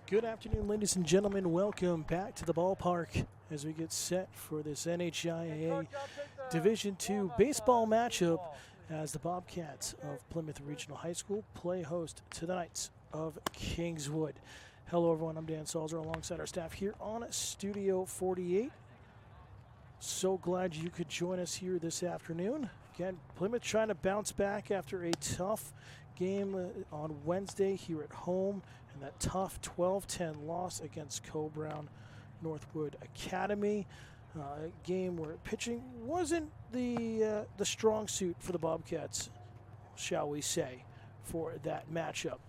Good afternoon, ladies and gentlemen. Welcome back to the ballpark as we get set for this NHIAA Division II baseball matchup as the Bobcats of Plymouth Regional High School play host to the Knights of Kingswood. Hello, everyone. I'm Dan Salzer alongside our staff here on Studio 48. So glad you could join us here this afternoon. Again, Plymouth trying to bounce back after a tough game on Wednesday here at home, and that tough 12-10 loss against Co-Brown Northwood Academy. A game where pitching wasn't the strong suit for the Bobcats, shall we say, for that matchup.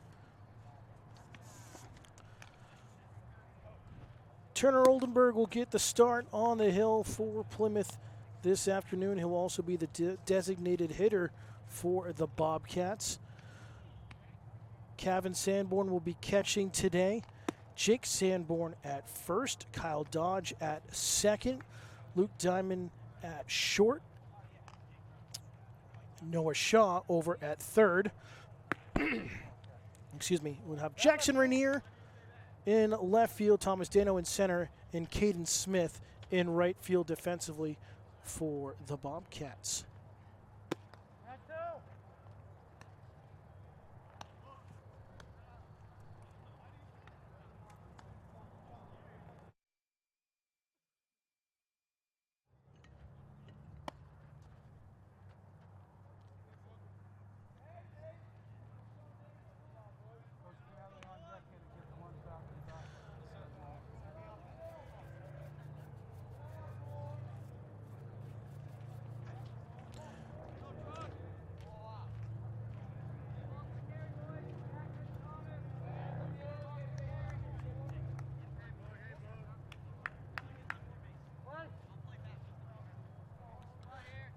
Turner Oldenburg will get the start on the hill for Plymouth this afternoon. He'll also be the designated hitter for the Bobcats. Kevin Sanborn will be catching today. Jake Sanborn at first. Kyle Dodge at second. Luke Diamond at short. Noah Shaw over at third. Excuse me. We'll have Jackson Rainier in left field, Thomas Dano in center, and Caden Smith in right field defensively for the Bobcats.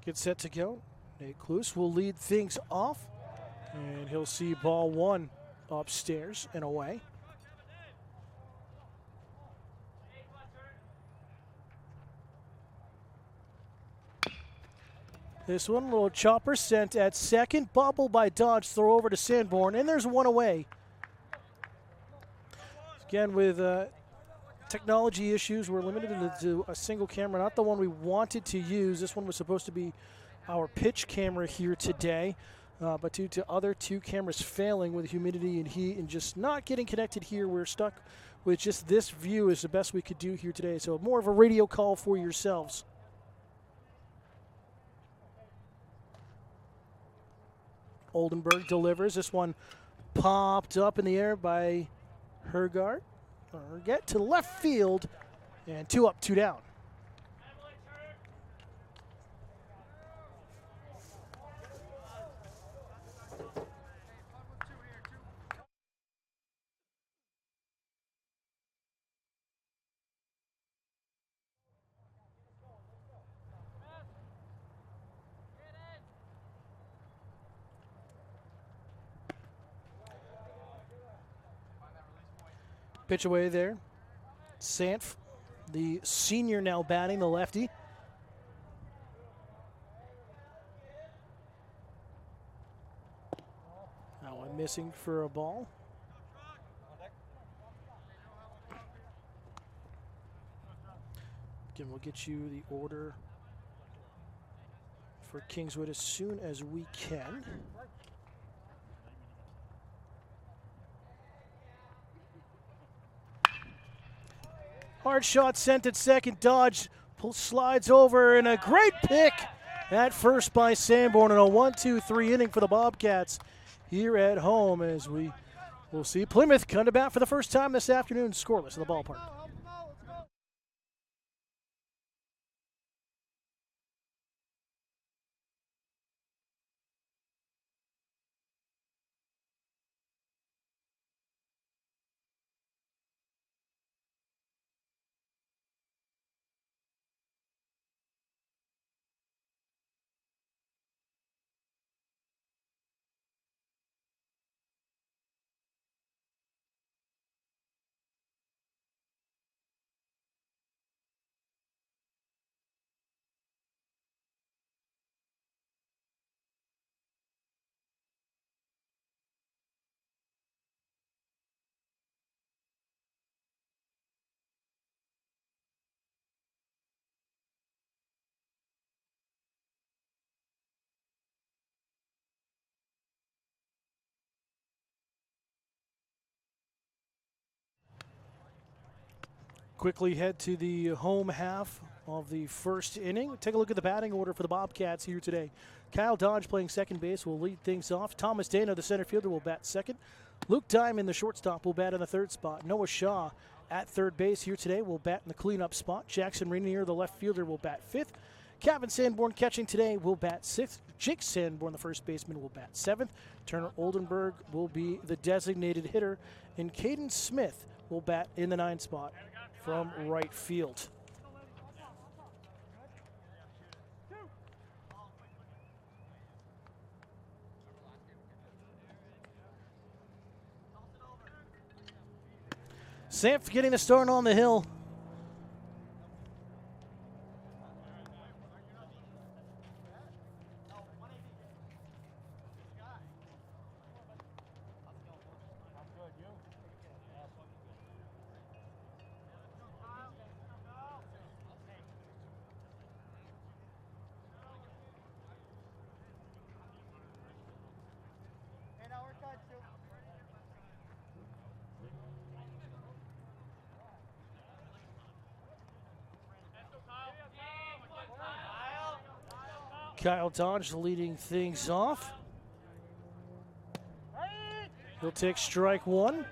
Get set to go. Nate Cluse will lead things off, and he'll see ball one upstairs and away. This one, a little chopper sent at second. Bobble by Dodge, throw over to Sanborn, and there's one away. Again, with technology issues, we're limited to a single camera, not the one we wanted to use. This one was supposed to be our pitch camera here today, but due to other two cameras failing with humidity and heat and just not getting connected here, we're stuck with just this view is the best we could do here today. So more of a radio call for yourselves. Oldenburg delivers. This one popped up in the air by Hergard. Get to left field, and 2 up, 2 down. Pitch away there. Sanf, the senior, now batting, the lefty. That one missing for a ball. Again, we'll get you the order for Kingswood as soon as we can. Hard shot sent at second. Dodge slides over, and a great pick at first by Sanborn in a 1-2-3 inning for the Bobcats here at home, as we will see Plymouth come to bat for the first time this afternoon, scoreless in the ballpark. Quickly head to the home half of the first inning. Take a look at the batting order for the Bobcats here today. Kyle Dodge playing second base will lead things off. Thomas Dana, the center fielder, will bat second. Luke Diamond, the shortstop, will bat in the third spot. Noah Shaw at third base here today will bat in the cleanup spot. Jackson Rainier, the left fielder, will bat fifth. Kevin Sanborn catching today will bat sixth. Jake Sanborn, the first baseman, will bat seventh. Turner Oldenburg will be the designated hitter. And Caden Smith will bat in the ninth spot from right field. Sanf getting the start on the hill. Kyle Dodge leading things off. He'll take strike one.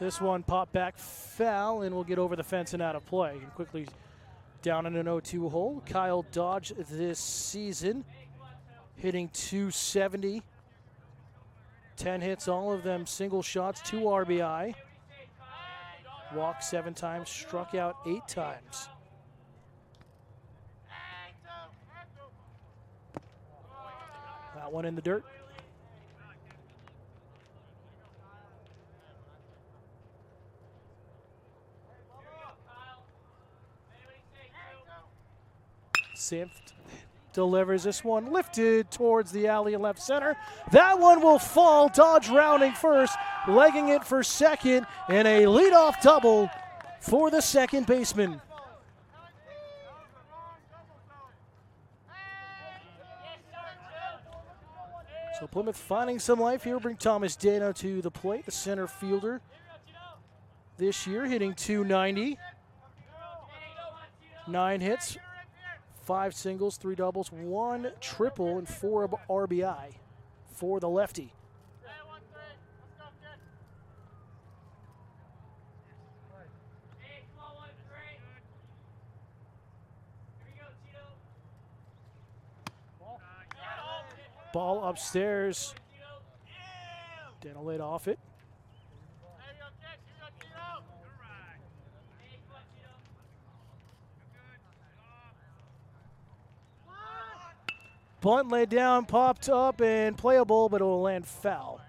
This one popped back foul and will get over the fence and out of play. And quickly down in an 0-2 hole. Kyle Dodge this season hitting .270. 10 hits, all of them single shots, 2 RBI. Walked 7 times, struck out 8 times. That one in the dirt. Sanft delivers this one, lifted towards the alley in left center. That one will fall. Dodge rounding first, legging it for second, and a leadoff double for the second baseman. So Plymouth finding some life here. Bring Thomas Dano to the plate, the center fielder this year, hitting .290. 9 hits. 5 singles, 3 doubles, 1 triple, and 4 RBI for the lefty. Ball upstairs. Dana laid off it. Bunt laid down, popped up, and playable, but it will land foul.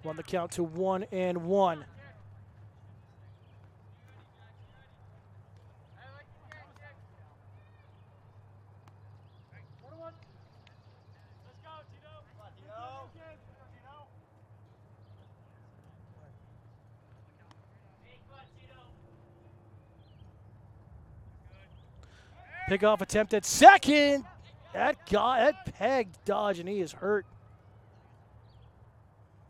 Run the count to 1-1. Pickoff attempt at second. That pegged Dodge, and he is hurt.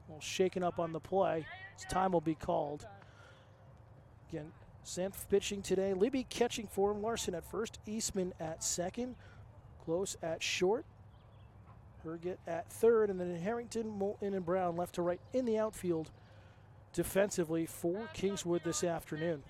A little shaken up on the play. His time will be called. Again, Sanf pitching today. Libby catching for him. Larson at first. Eastman at second. Close at short. Herget at third. And then Harrington, Moulton, and Brown left to right in the outfield defensively for Kingswood this afternoon.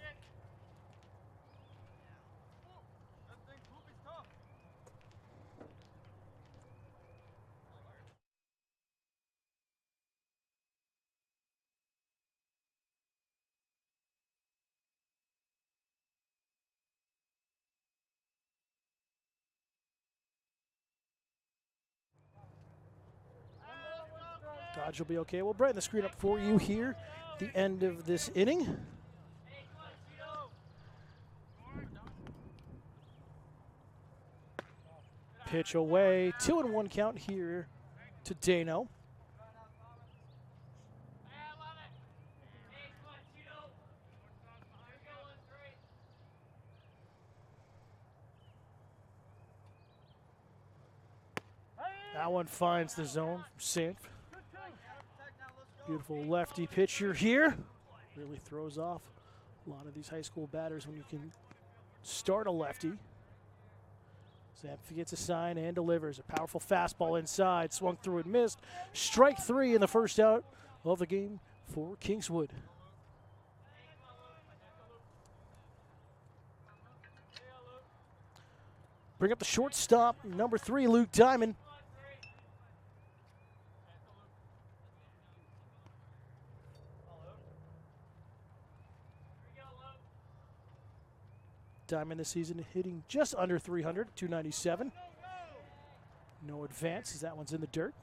Dodge will be okay. We'll brighten the screen up for you here at the end of this inning. Pitch away. 2-1 count here to Dano. That one finds the zone from Sanf. Beautiful lefty pitcher here. Really throws off a lot of these high school batters when you can start a lefty. Sanf gets a sign and delivers. A powerful fastball inside. Swung through and missed. Strike 3 in the first out of the game for Kingswood. Bring up the shortstop, number 3, Luke Diamond. Diamond this season hitting just under 300, 297. No advance as that one's in the dirt.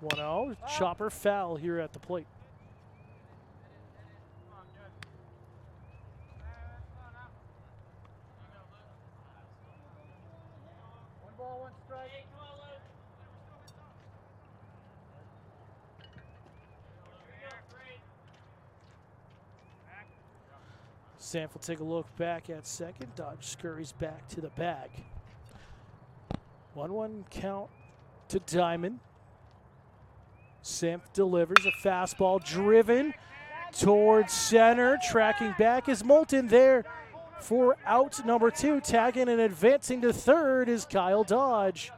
One-0, chopper foul here at the plate. Sanf will take a look back at second. Dodge scurries back to the bag. 1-1 count to Diamond. Sanf delivers a fastball driven towards center. Tracking back is Moulton there for out number 2. Tagging and advancing to third is Kyle Dodge.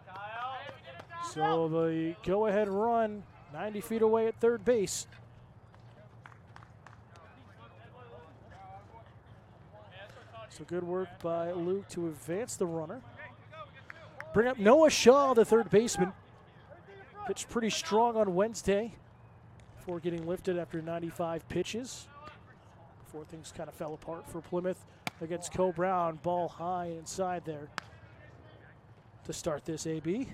So the go-ahead run 90 feet away at third base. So good work by Luke to advance the runner. Bring up Noah Shaw, the third baseman. Pitched pretty strong on Wednesday before getting lifted after 95 pitches. Before things kind of fell apart for Plymouth against Co Brown. Ball high inside there to start this AB.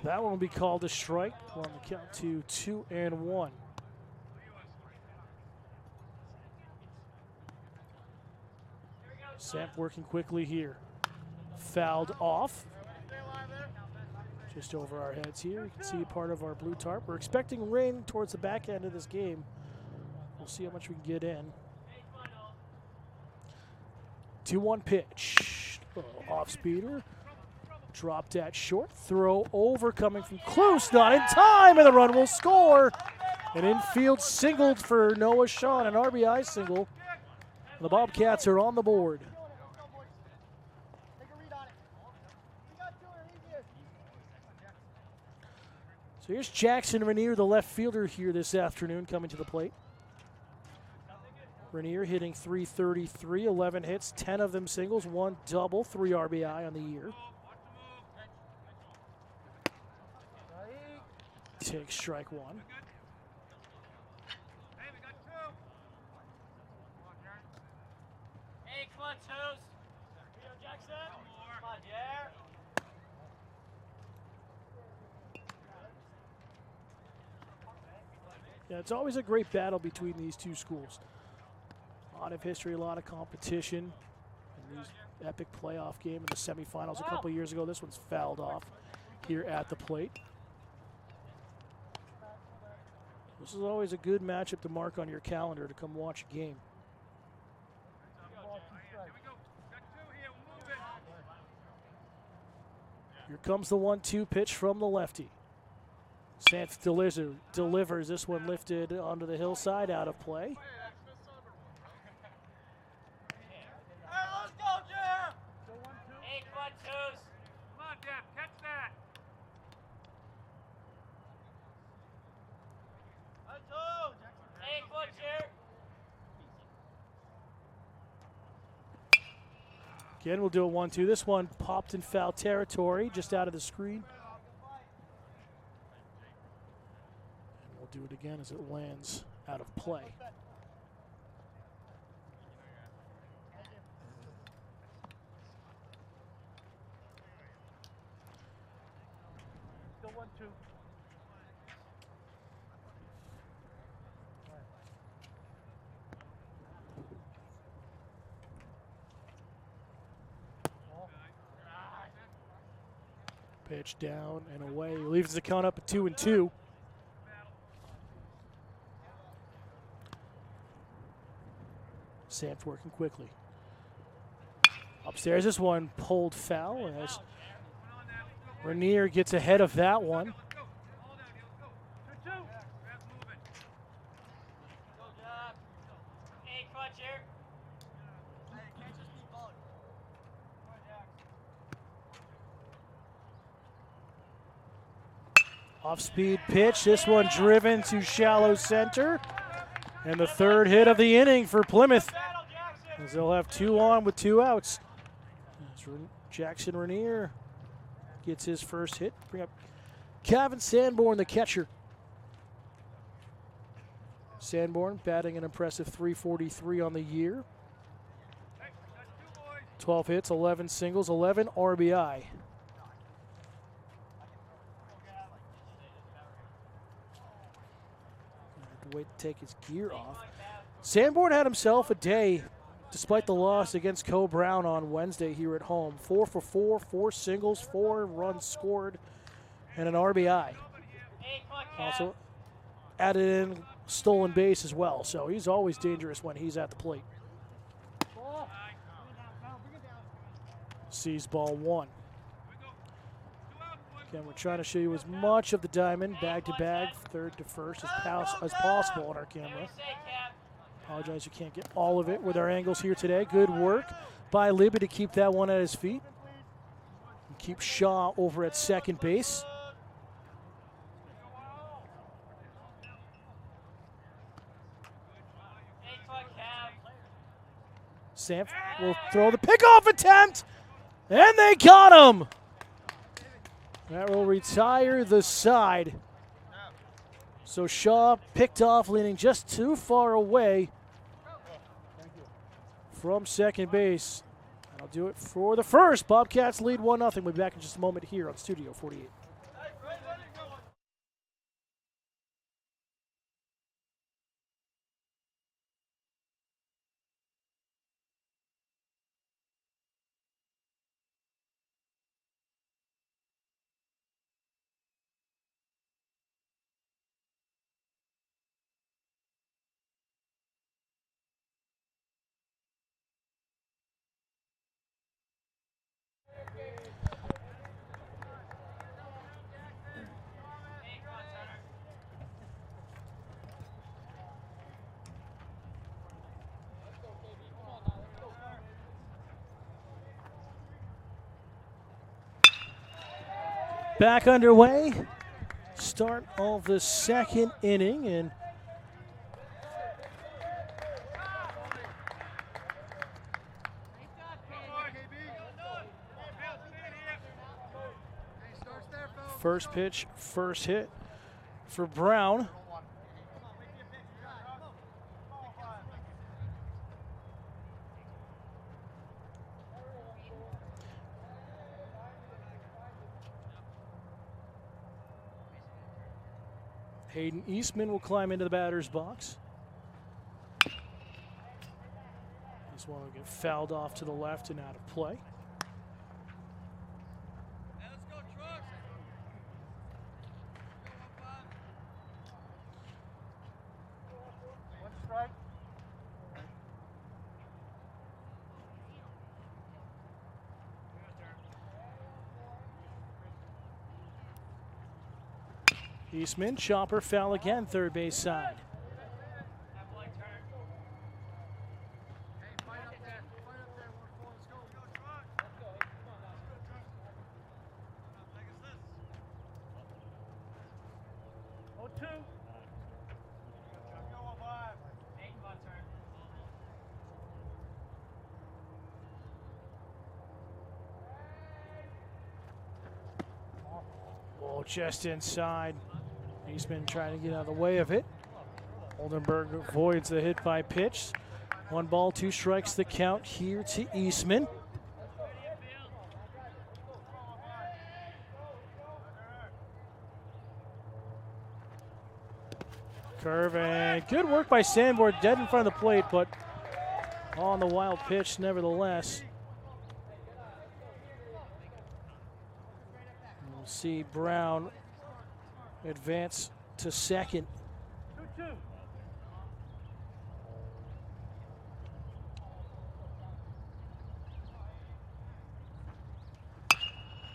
That one will be called a strike. We're on the count to 2-1. Sanf working quickly here. Fouled off. Just over our heads here. You can see part of our blue tarp. We're expecting rain towards the back end of this game. We'll see how much we can get in. 2-1 pitch. Off speeder. Dropped at short, throw over coming from close, not in time, and the run will score. An infield singled for Noah Shaw, an RBI single. The Bobcats are on the board. So here's Jackson Rainier, the left fielder here this afternoon, coming to the plate. Rainier hitting .333, 11 hits, 10 of them singles, 1 double, 3 RBI on the year. Take strike 1. Hey, come on, Toes. Jackson. Come on, yeah. Yeah, it's always a great battle between these two schools. A lot of history, a lot of competition. And these epic playoff game in the semifinals a couple years ago. This one's fouled off here at the plate. This is always a good matchup to mark on your calendar to come watch a game. Here comes the 1-2 pitch from the lefty. Sanf delivers this one lifted onto the hillside, out of play. Let's go, Jim. Hey, come on, Toes. Come on, Jeff, catch that. Hey, come on, Jared. Again, we'll do a 1-2. This one popped in foul territory, just out of the screen. And we'll do it again as it lands out of play. Pitch down and away. Leaves the count up at 2-2. Sanford working quickly. Upstairs, this one pulled foul as Rainier gets ahead of that one. Off-speed pitch, this one driven to shallow center. And the third hit of the inning for Plymouth, as they'll have 2 on with 2 outs. As Jackson Rainier gets his first hit. Bring up Kevin Sanborn, the catcher. Sanborn batting an impressive .343 on the year. 12 hits, 11 singles, 11 RBI. Wait to take his gear off. Sanborn had himself a day despite the loss against Co Brown on Wednesday here at home. 4 for 4, 4 singles, 4 runs scored, and an RBI. Also added in stolen base as well, so he's always dangerous when he's at the plate. Sees ball 1. Again, we're trying to show you as much of the diamond, bag to bag, third to first, as possible on our camera. Apologize you can't get all of it with our angles here today. Good work by Libby to keep that one at his feet. And keep Shaw over at second base. Sanford will throw the pickoff attempt, and they got him. That will retire the side. So Shaw picked off, leaning just too far away from second base. That'll do it for the first. Bobcats lead 1-0. We'll be back in just a moment here on Studio 48. Back underway. Start of the second inning, and first pitch, first hit for Brown. Hayden Eastman will climb into the batter's box. This one will get fouled off to the left and out of play. Eastman, chopper, foul again, third base side. Oh, just inside. Eastman trying to get out of the way of it. Oldenburg avoids the hit by pitch. 1 ball, 2 strikes the count here to Eastman. Curve, and good work by Sanborn, dead in front of the plate, but on the wild pitch nevertheless. We'll see Brown advance to second. 2-2.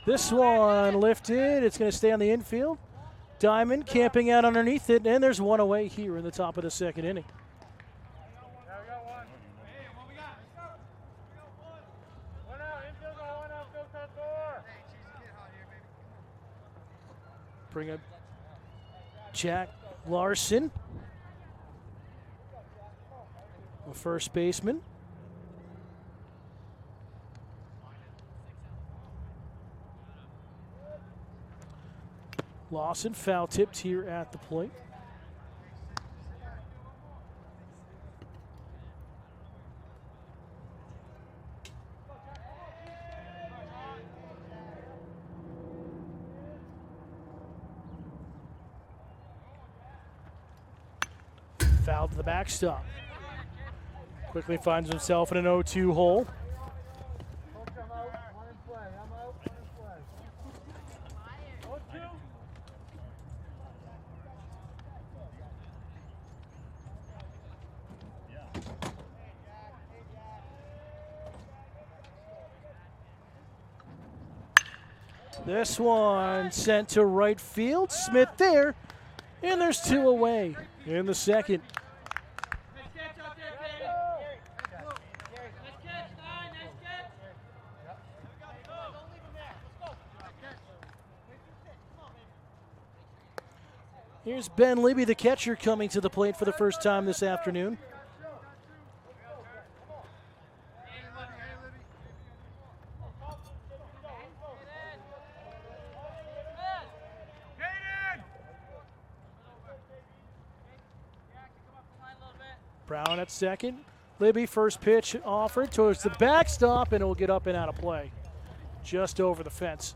This one lifted. It's going to stay on the infield. Diamond camping out underneath it, and there's one away here in the top of the second inning. Yeah, we got one. Hey, what we got? Let's go. We got one. One out. Infield got one out. Field got four. Hey, Jesus, get hot here, baby. Bring up Jack Larson, the first baseman. Lawson foul tipped here at the plate. Foul to the backstop. Quickly finds himself in an 0-2 hole. Coach, I'm out. One in play. I'm out. One in play. 0-2. This one sent to right field. Smith there, and there's two away in the second. Nice catch out there, Gary. Nice catch, Nine. Nice catch. Don't leave him there. Let's go. Here's Ben Libby, the catcher, coming to the plate for the first time this afternoon. Brown at second. Libby, first pitch offered towards the backstop, and it will get up and out of play. Just over the fence.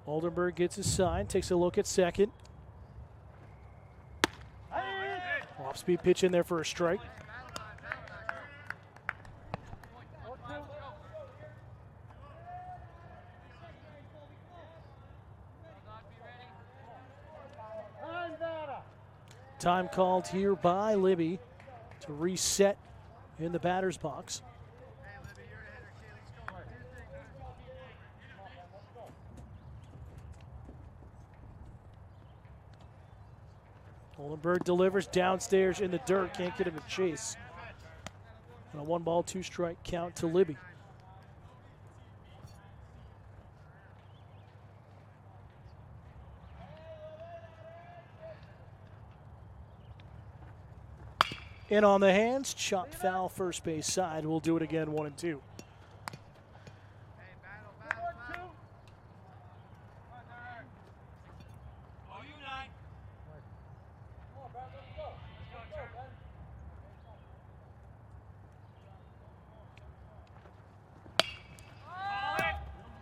Oldenburg gets his sign, takes a look at second. Off-speed pitch in there for a strike. Time called here by Libby to reset in the batter's box. Oldenburg delivers downstairs in the dirt, can't get him to chase. And a 1-ball, 2-strike count to Libby. In on the hands, chopped foul first base side. We'll do it again, 1-2.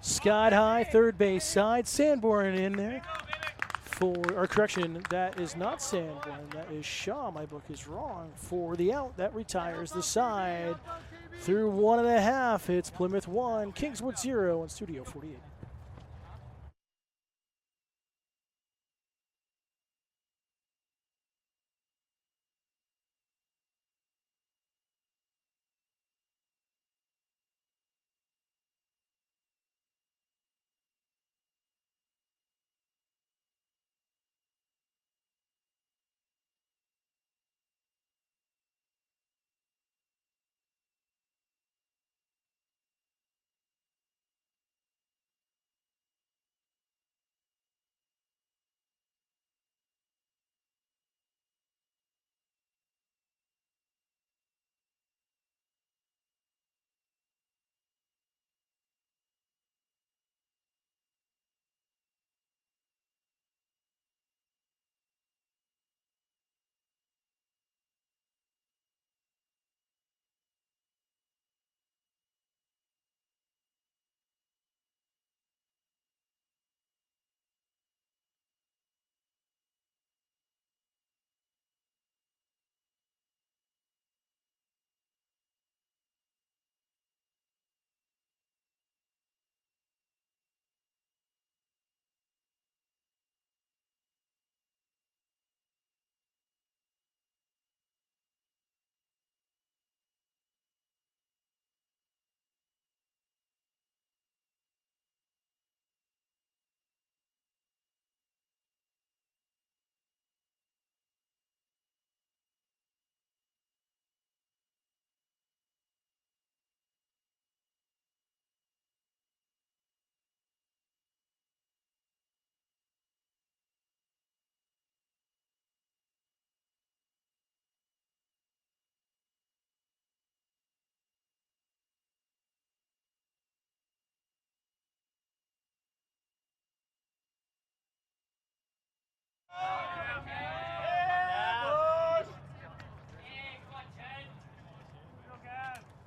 Sky high, third base side. Sanborn in there for, or correction, that is not Sanborn. That is Shaw. My book is wrong. For the out, that retires the side. Through 1.5, it's Plymouth 1, Kingswood 0 on Studio 48.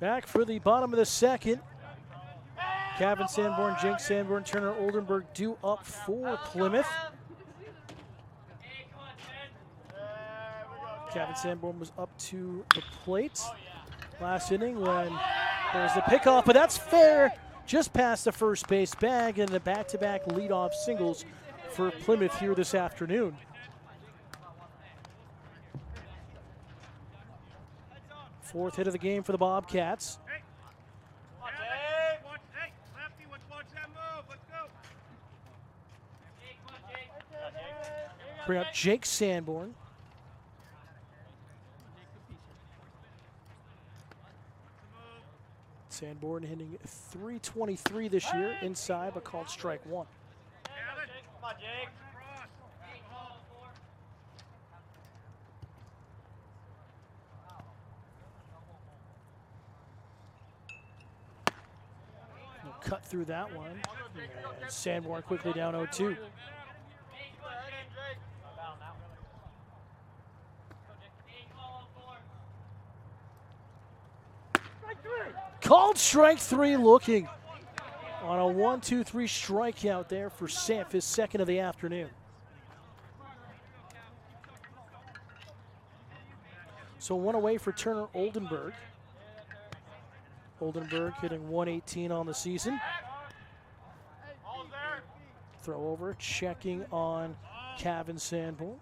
Back for the bottom of the second. Kevin Sanborn, Jake Sanborn, Turner Oldenburg due up for Plymouth. Kevin Sanborn was up to the plate last inning when there was the pickoff, but that's fair. Just past the first base bag, and the back-to-back leadoff singles for Plymouth here this afternoon. Fourth hit of the game for the Bobcats. Bring up Jake Sanborn. Sanborn hitting .323 this year inside, but called strike one. He'll cut through that one. And Sanborn quickly down 0-2. Called strike three, looking on a 1-2-3 strikeout there for Sanf, his second of the afternoon. So one away for Turner Oldenburg. Oldenburg hitting .118 on the season. Throw over, checking on Kevin Sanborn.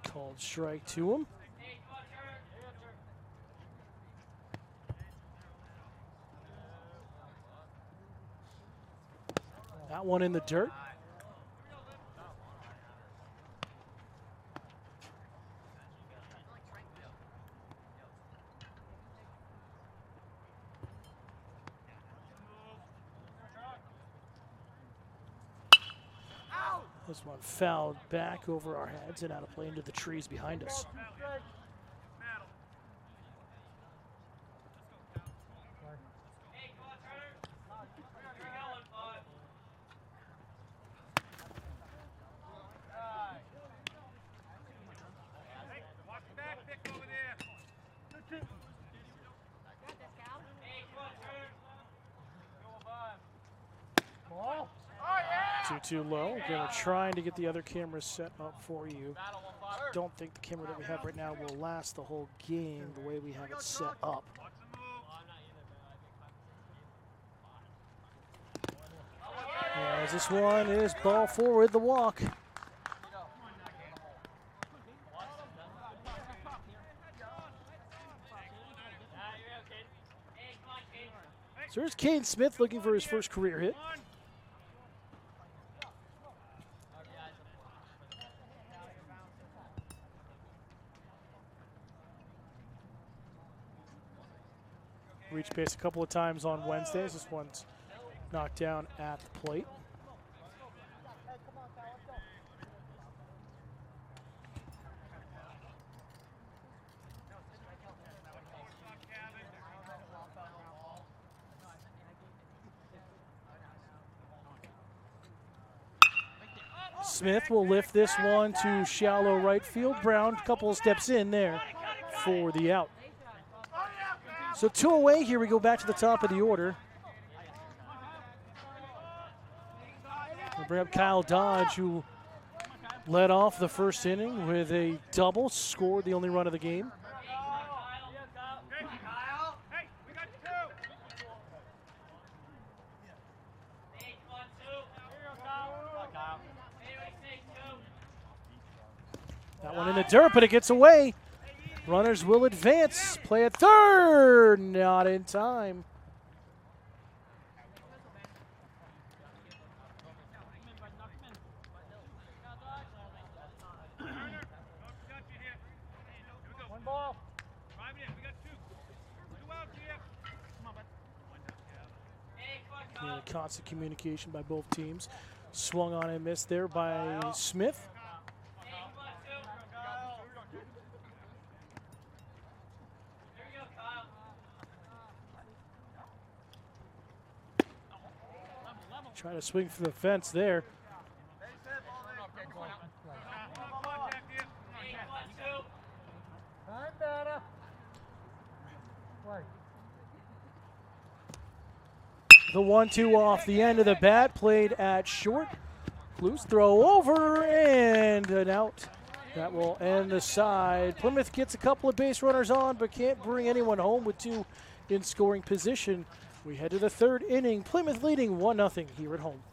Called strike to him. That one in the dirt. This one fouled back over our heads and out of play into the trees behind us. Too low. Again, we're trying to get the other cameras set up for you. Don't think the camera that we have right now will last the whole game the way we have it set up. As this one is ball forward, the walk. So here's Kane Smith looking for his first career hit. Reached base a couple of times on Wednesdays. This one's knocked down at the plate. Smith will lift this one to shallow right field. Brown, a couple of steps in there for the out. So two away here. We go back to the top of the order. We'll bring up Kyle Dodge, who led off the first inning with a double, scored the only run of the game. That one in the dirt, but it gets away. Runners will advance. Play at third. Not in time. One ball. Constant communication by both teams. Swung on and missed there by Smith. Trying to swing for the fence there. The 1-2 off the end of the bat, played at short. Loose throw over and an out. That will end the side. Plymouth gets a couple of base runners on, but can't bring anyone home with two in scoring position. We head to the third inning. Plymouth leading 1-0 here at home.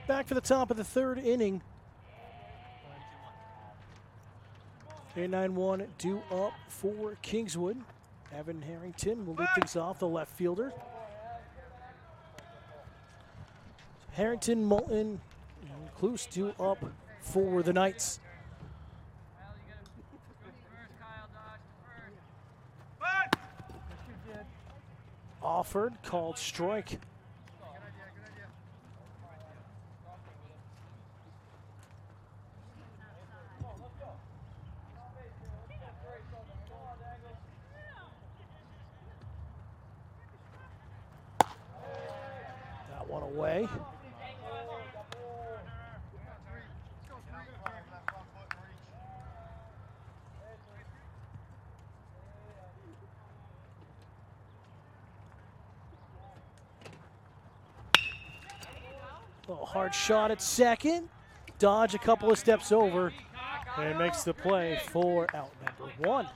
Back for the top of the third inning. 8-9-1 due up for Kingswood. Evan Harrington will lead things off, the left fielder. Harrington, Moulton, and Kluse due up for the Knights. Offered, called strike. That one away. Little hard shot at second. Dodge a couple of steps over and makes the play for out number one.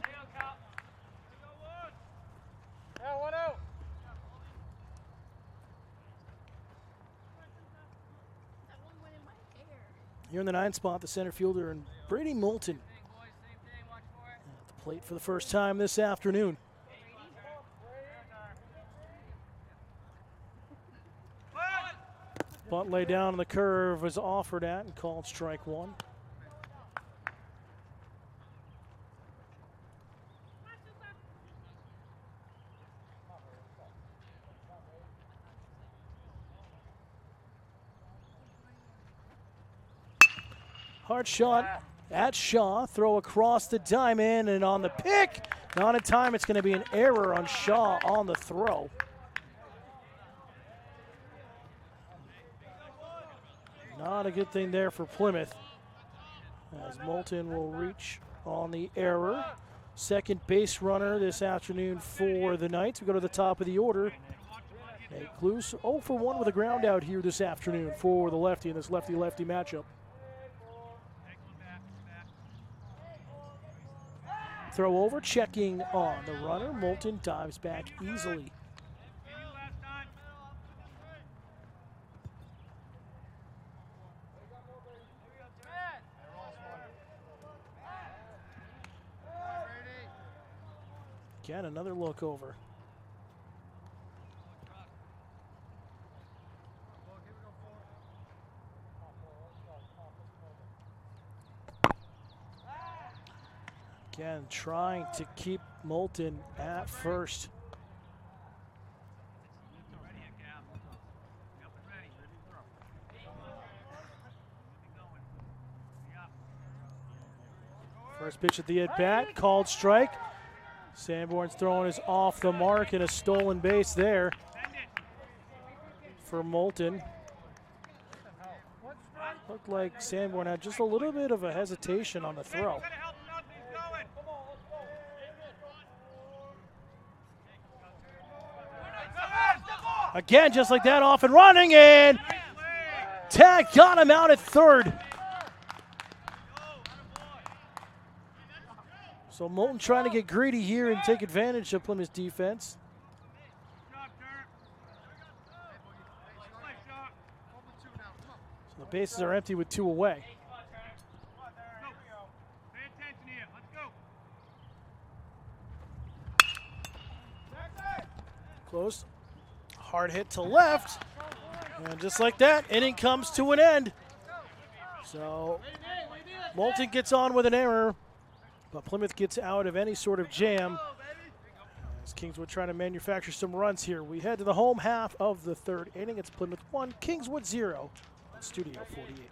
Here in the 9 spot, the center fielder and Brady Moulton at the plate for the first time this afternoon. Bunt lay down on the curve, was offered at and called strike one. Hard shot at Shaw, throw across the diamond and on the pick. Not in time, it's going to be an error on Shaw on the throw. Not a good thing there for Plymouth, as Moulton will reach on the error. Second base runner this afternoon for the Knights. We go to the top of the order. Nate Cluse 0 for 1 with a ground out here this afternoon for the lefty in this lefty-lefty matchup. Throw over, checking on the runner. Moulton dives back easily. Again, another look over. Again, trying to keep Moulton at first. First pitch at the at-bat, called strike. Sanborn's throwing is off the mark and a stolen base there for Moulton. Looked like Sanborn had just a little bit of a hesitation on the throw. Again, just like that, off and running, and tag got him out at third. So Moulton trying to get greedy here and take advantage of Plymouth's defense. So the bases are empty with 2 away. Close. Hard hit to left. And just like that, inning comes to an end. So Moulton gets on with an error, but Plymouth gets out of any sort of jam as Kingswood trying to manufacture some runs here. We head to the home half of the 3rd inning. It's Plymouth 1, Kingswood 0 on Studio 48.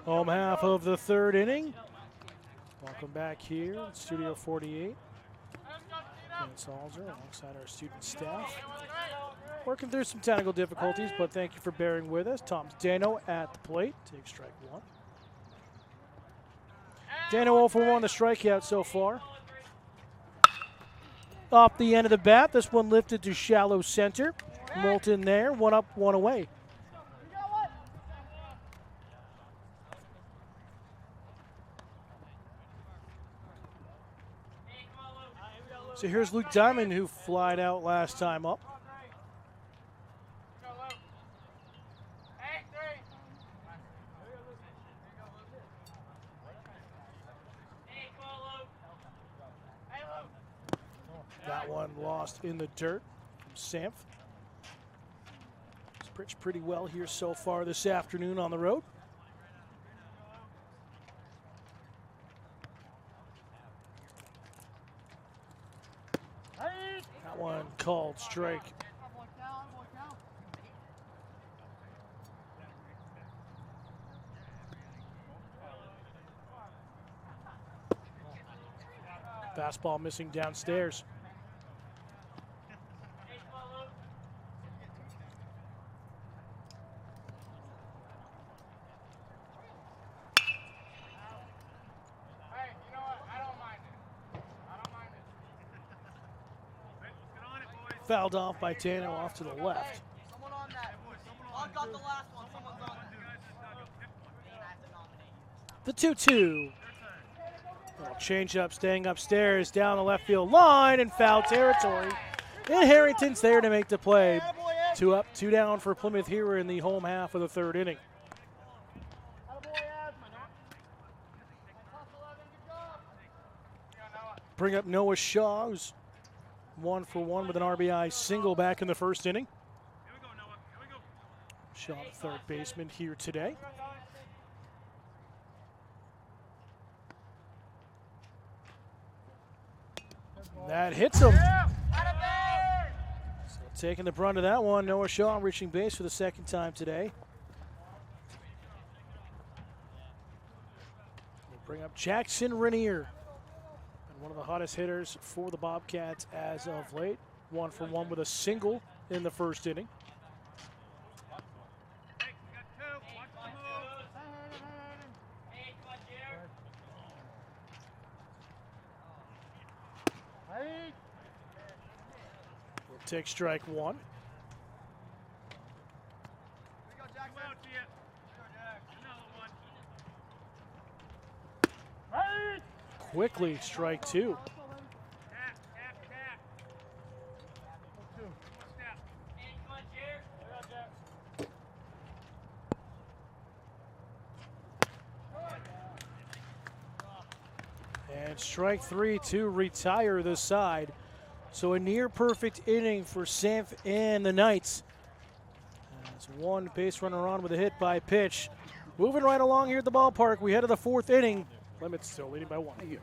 Home half of the 3rd inning. Welcome back here at Studio 48. Clint Salzer alongside our student staff. Working through some technical difficulties, but thank you for bearing with us. Thomas Dano at the plate, takes strike 1. Dano 0 for 1, the strikeout so far. Off the end of the bat, this one lifted to shallow center. Moulton there, 1 up, 1 away. So here's Luke Diamond, who flied out last time up. That one lost in the dirt from Samph. He's pitched pretty well here so far this afternoon on the road. One called strike. Fastball missing downstairs. Fouled off by Tano off to the left. Someone on that. I got the last one. Someone's on that. The 2-2. Little change up, staying upstairs, down the left field line, and foul territory. And Harrington's there to make the play. 2 up, 2 down for Plymouth here in the home half of the third inning. Bring up Noah Shaw, who's 1 for 1 with an RBI single back in the first inning. Shaw, the third baseman here today. That hits him. So taking the brunt of that one, Noah Shaw reaching base for the second time today. We'll bring up Jackson Rainier, one of the hottest hitters for the Bobcats as of late. 1 for 1 with a single in the first inning. We'll take strike 1. Quickly, strike 2. And strike 3 to retire the side. So a near perfect inning for Sanf and the Knights. As one base runner on with a hit by pitch. Moving right along here at the ballpark, we head to the 4th inning. Plymouth still leading by 1.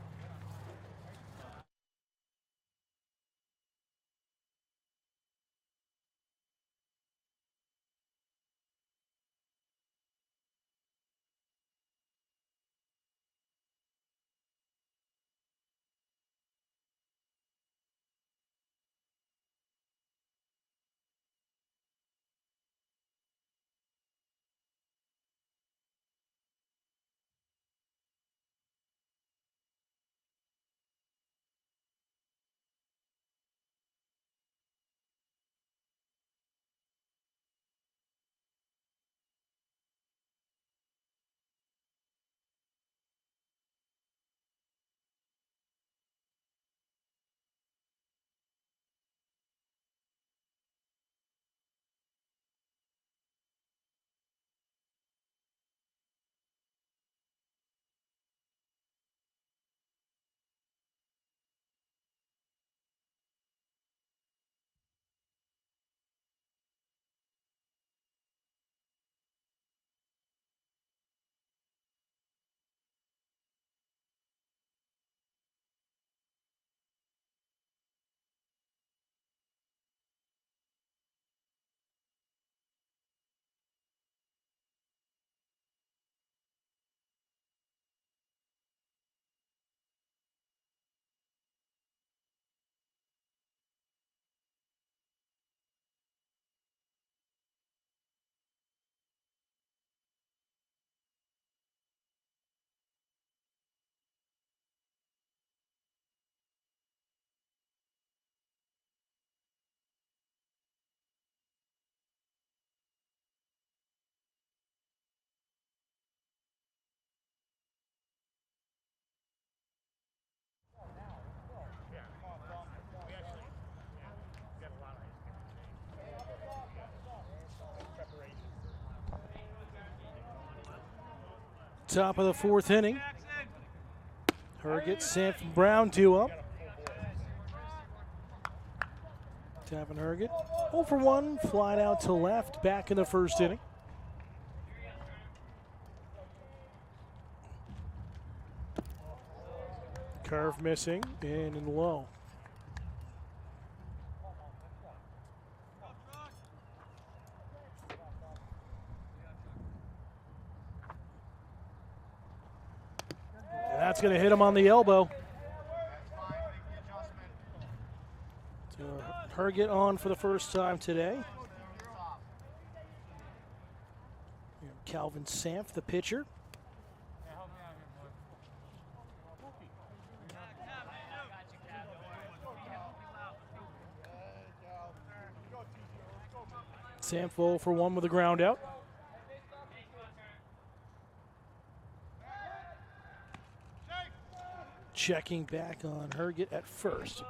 Top of the 4th inning. Herget, Sanf, and Brown 2 up. Tavin Herget, 0 for 1, flying out to left, back in the first inning. Curve missing, in and low. And that's going to hit him on the elbow. So Herget on for the first time today. Calvin Sanf, the pitcher. Samfo for one with a ground out. Checking back on Herget at first.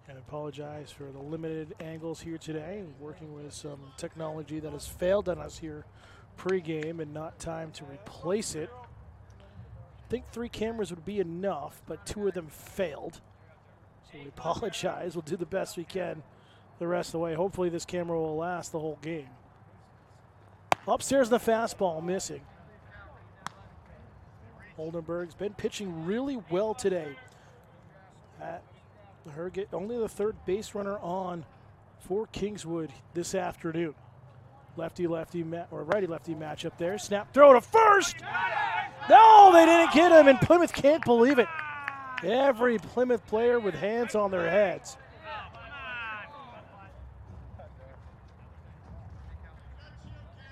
And apologize for the limited angles here today. Working with some technology that has failed on us here pregame and not time to replace it. I think 3 cameras would be enough, but 2 of them failed. So we apologize. We'll do the best we can the rest of the way. Hopefully this camera will last the whole game. Upstairs the fastball missing. Oldenburg's been pitching really well today. Herget only the 3rd base runner on for Kingswood this afternoon. Lefty-lefty or righty-lefty matchup there. Snap throw to first. No, they didn't get him, and Plymouth can't believe it. Every Plymouth player with hands on their heads.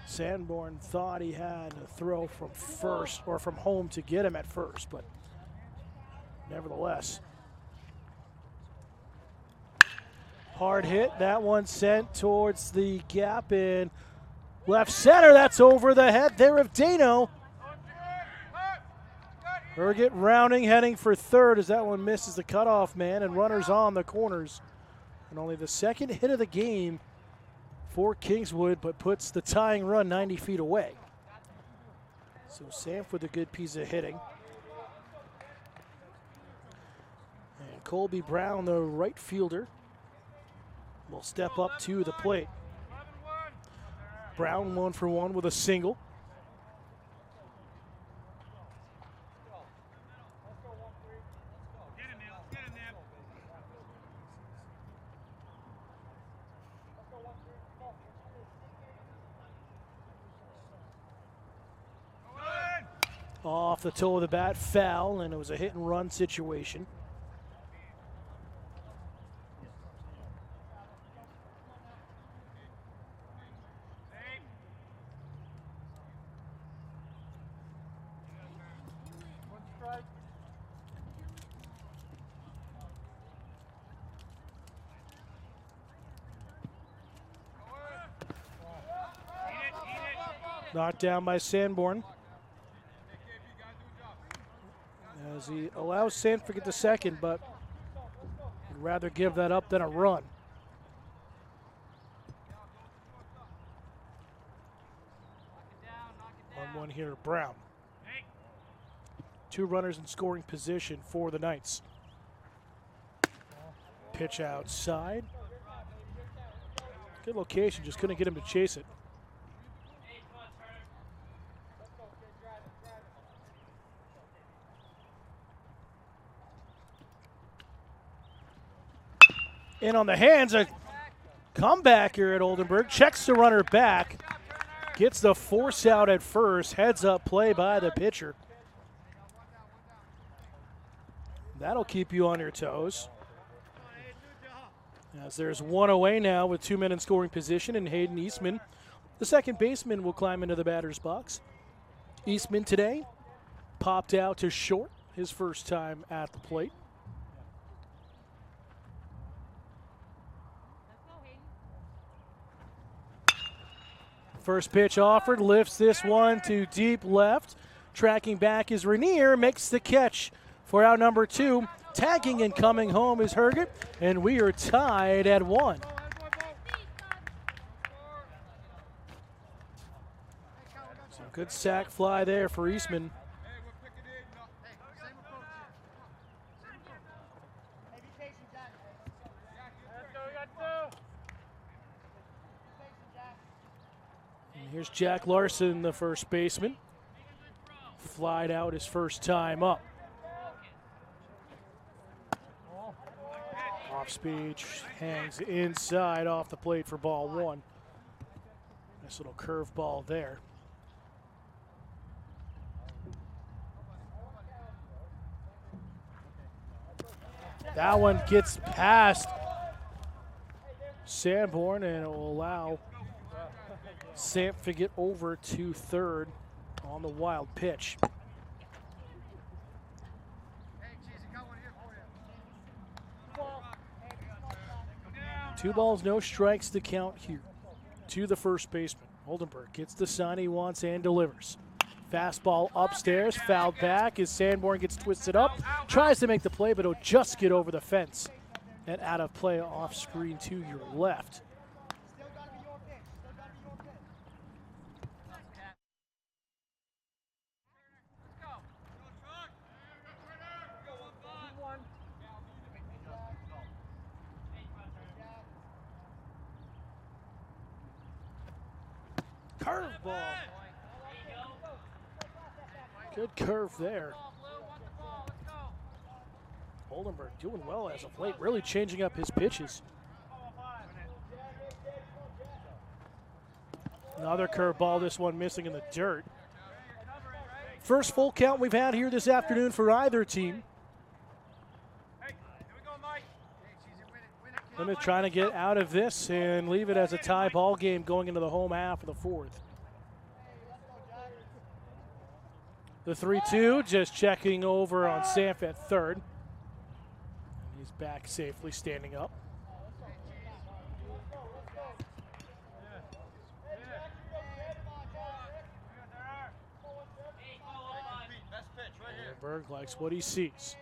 Sanborn thought he had a throw from first or from home to get him at first, but nevertheless. Hard hit, that one sent towards the gap in left center. That's over the head there of Dano. Herget rounding, heading for third as that one misses the cutoff man, and runners on the corners. And only the 2nd hit of the game for Kingswood, but puts the tying run 90 feet away. So Samf with a good piece of hitting. And Colby Brown, the right fielder, will step up to the plate. Brown 1 for 1 with a single. Off the toe of the bat, foul, and it was a hit and run situation. Knocked down by Sanborn. As he allows Sanford to get the second, but he'd rather give that up than a run. On 1 here, Brown. 2 runners in scoring position for the Knights. Pitch outside. Good location, just couldn't get him to chase it. In on the hands, a comeback here at Oldenburg. Checks the runner back. Gets the force out at first. Heads up play by the pitcher. That'll keep you on your toes. As there's 1 away now with 2 men in scoring position, and Hayden Eastman, the second baseman, will climb into the batter's box. Eastman today popped out to short his first time at the plate. First pitch offered, lifts this one to deep left. Tracking back is Rainier, makes the catch for out number 2. Tagging and coming home is Herget, and we are tied at 1. So good sac fly there for Eastman. Here's Jack Larson, the first baseman. Flied out his first time up. Off speed, hangs inside off the plate for ball 1. Nice little curve ball there. That one gets past Sanborn, and it will allow Samp to get over to third on the wild pitch. 2 balls, no strikes to count here to the first baseman. Oldenburg gets the sign he wants and delivers. Fastball upstairs, fouled back as Sanborn gets twisted up. Tries to make the play, but it'll just get over the fence and out of play off screen to your left. Curveball. Good curve there. Oldenburg doing well as of late, really changing up his pitches. Another curveball, this one missing in the dirt. First full count we've had here this afternoon for either team. Plymouth trying to get out of this and leave it as a tie ball game going into the home half of the fourth. The 3-2 just checking over on Samp at third. And he's back safely standing up. Berg likes what he sees.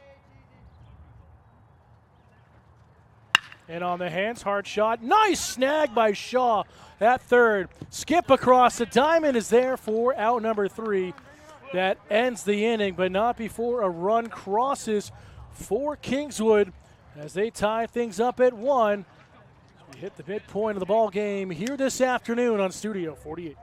And on the hands, hard shot. Nice snag by Shaw at third. Skip across the diamond is there for out number 3. That ends the inning, but not before a run crosses for Kingswood as they tie things up at 1. We hit the midpoint of the ball game here this afternoon on Studio 48.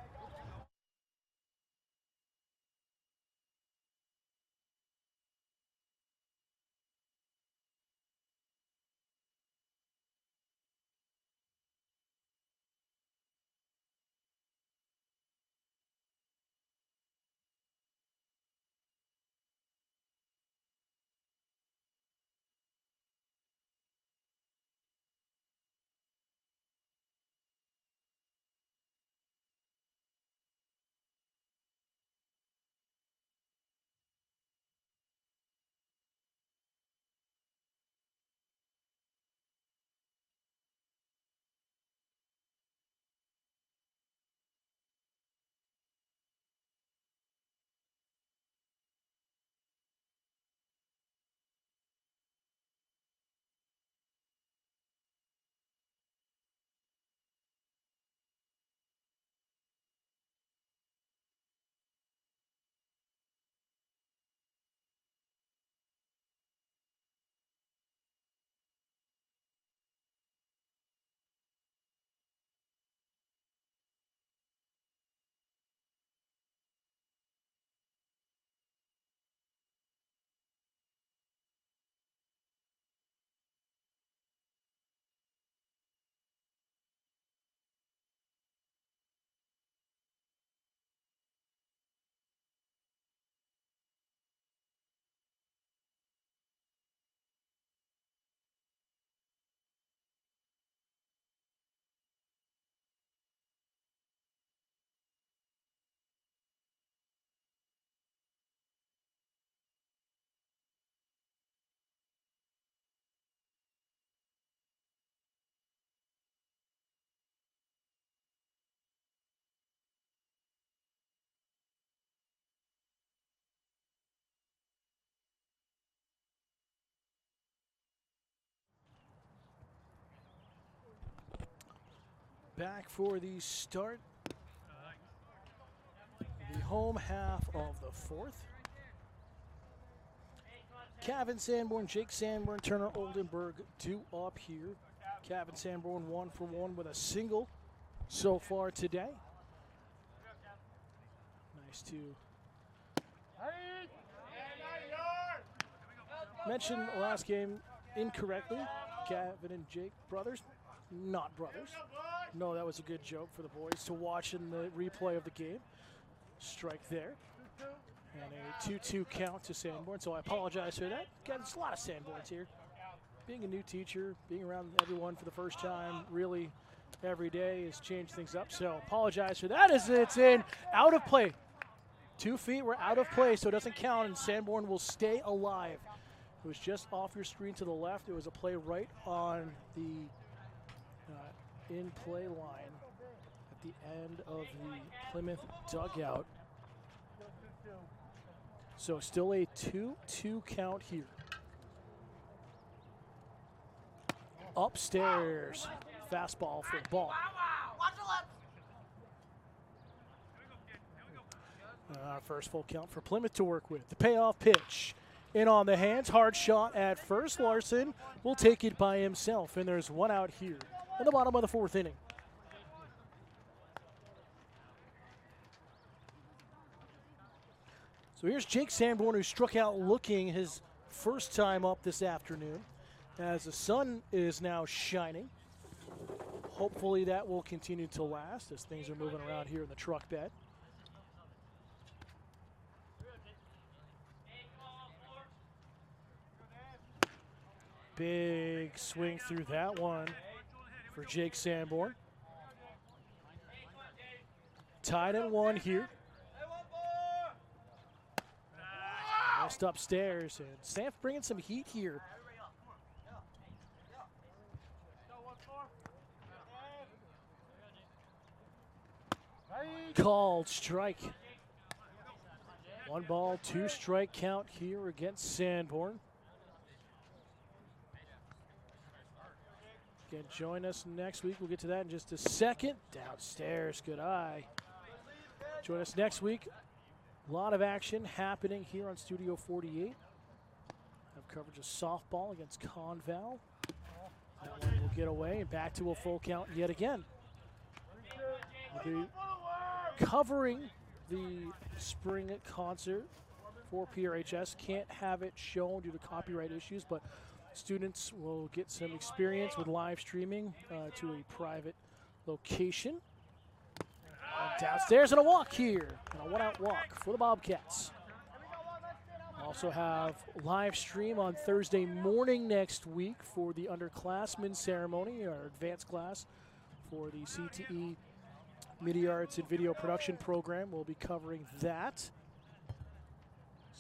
Back for the start, the home half of the fourth. Kevin Sanborn, Jake Sanborn, Turner Oldenburg due up here. Kevin Sanborn 1 for 1 with a single so far today. Nice to mention last game incorrectly. Kevin and Jake brothers, not brothers. No, that was a good joke for the boys to watch in the replay of the game. Strike there. And a 2-2 count to Sanborn, so I apologize for that. God, there's a lot of Sanborns here. Being a new teacher, being around everyone for the first time, really every day has changed things up, so apologize for that as it's in, out of play. 2 feet were out of play, so it doesn't count, and Sanborn will stay alive. It was just off your screen to the left. It was a play right on the in play line at the end of the Plymouth dugout. So still a 2-2 count here. Upstairs, fastball for the ball. Watch the left. First full count for Plymouth to work with. The payoff pitch. In on the hands, hard shot at first. Larson will take it by himself, and there's one out here in the bottom of the 4th inning. So here's Jake Sanborn, who struck out looking his first time up this afternoon, as the sun is now shining. Hopefully that will continue to last as things are moving around here in the truck bed. Big swing through that one for Jake Sanborn. Tied at 1 here. Just upstairs, and Sam's bringing some heat here. Called strike. 1 ball, 2 strike count here against Sanborn. Again, join us next week. We'll get to that in just a second. Downstairs, good eye. Join us next week. A lot of action happening here on Studio 48. Have coverage of softball against Conval. That one will get away and back to a full count yet again. We'll be covering the spring concert for PRHS. Can't have it shown due to copyright issues, but students will get some experience with live streaming to a private location. Downstairs and a walk here, and a 1-out walk for the Bobcats. Also have live stream on Thursday morning next week for the underclassmen ceremony, our advanced class for the CTE Media Arts and Video Production Program. We'll be covering that.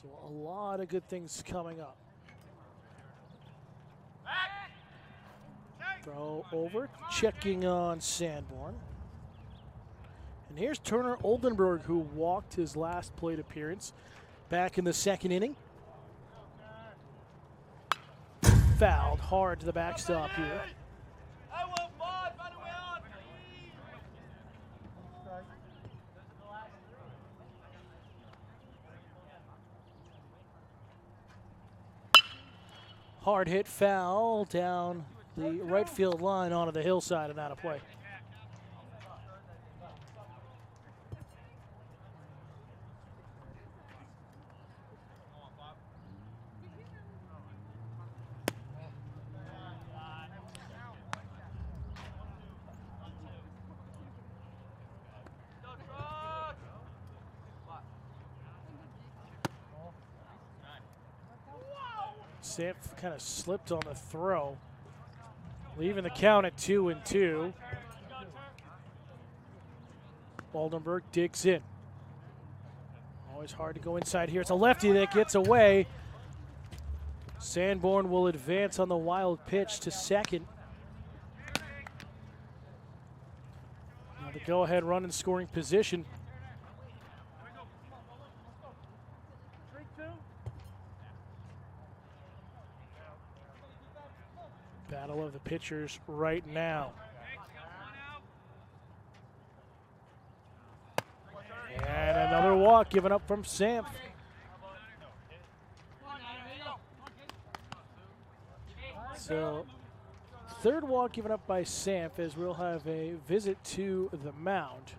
So a lot of good things coming up. Throw over, checking on Sanborn. And here's Turner Oldenburg, who walked his last plate appearance back in the 2nd inning. Fouled hard to the backstop here. Hard hit foul down the right field line onto the hillside and out of play. Sam kind of slipped on the throw, leaving the count at 2-2. Oldenburg digs in. Always hard to go inside here. It's a lefty that gets away. Sanborn will advance on the wild pitch to second. Now the go-ahead run in scoring position. Battle of the pitchers right now. And another walk given up from Samp. So, 3rd walk given up by Samp as we'll have a visit to the mound.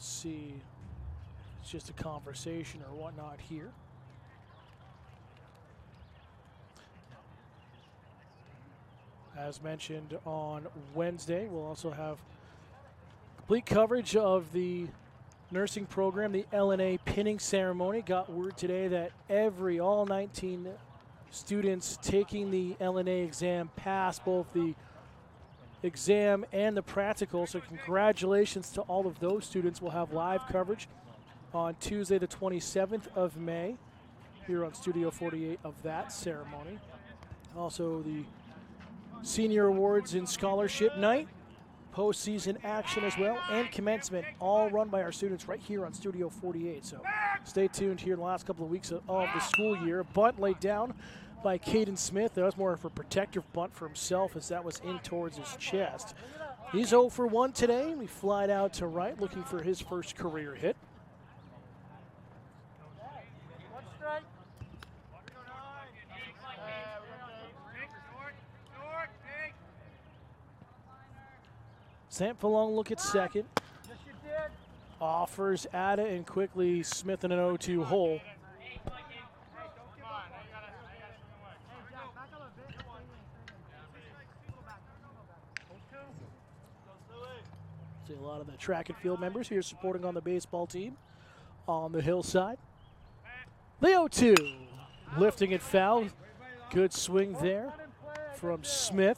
See, it's just a conversation or whatnot here. As mentioned on Wednesday, we'll also have complete coverage of the nursing program, the LNA pinning ceremony. Got word today that all 19 students taking the LNA exam passed both the exam and the practical. So congratulations to all of those students. We'll have live coverage on Tuesday the 27th of May here on Studio 48 of that ceremony. Also the Senior Awards and Scholarship Night, postseason action as well, and commencement, all run by our students right here on Studio 48. So stay tuned here in the last couple of weeks of the school year. A bunt laid down by Caden Smith. That was more of a protective bunt for himself as that was in towards his chest. He's 0 for 1 today. We flied out to right looking for his first career hit. Sampalong look at second. Offers at it, and quickly Smith in an 0-2 hole. See a lot of the track and field members here supporting on the baseball team on the hillside. The 0-2, lifting it foul. Good swing there from Smith.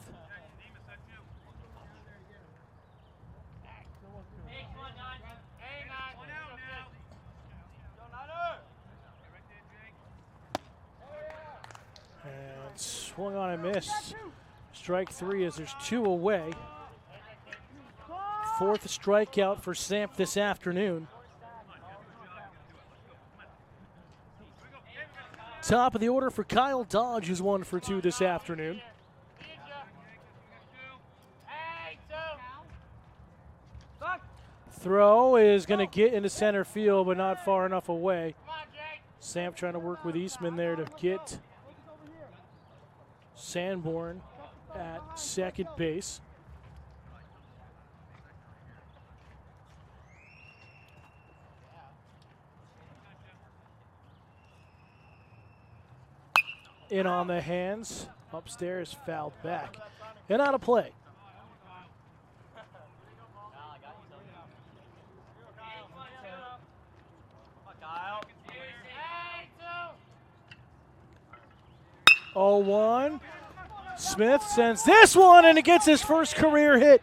And swung on and missed. Strike 3 as there's 2 away. 4th strikeout for Samp this afternoon. Top of the order for Kyle Dodge, who's 1 for 2 this afternoon. Throw is going to get into center field, but not far enough away. Samp trying to work with Eastman there to get Sanborn at second base. In on the hands, upstairs, fouled back, and out of play. Oh, 1. Smith sends this one, and it gets his first career hit,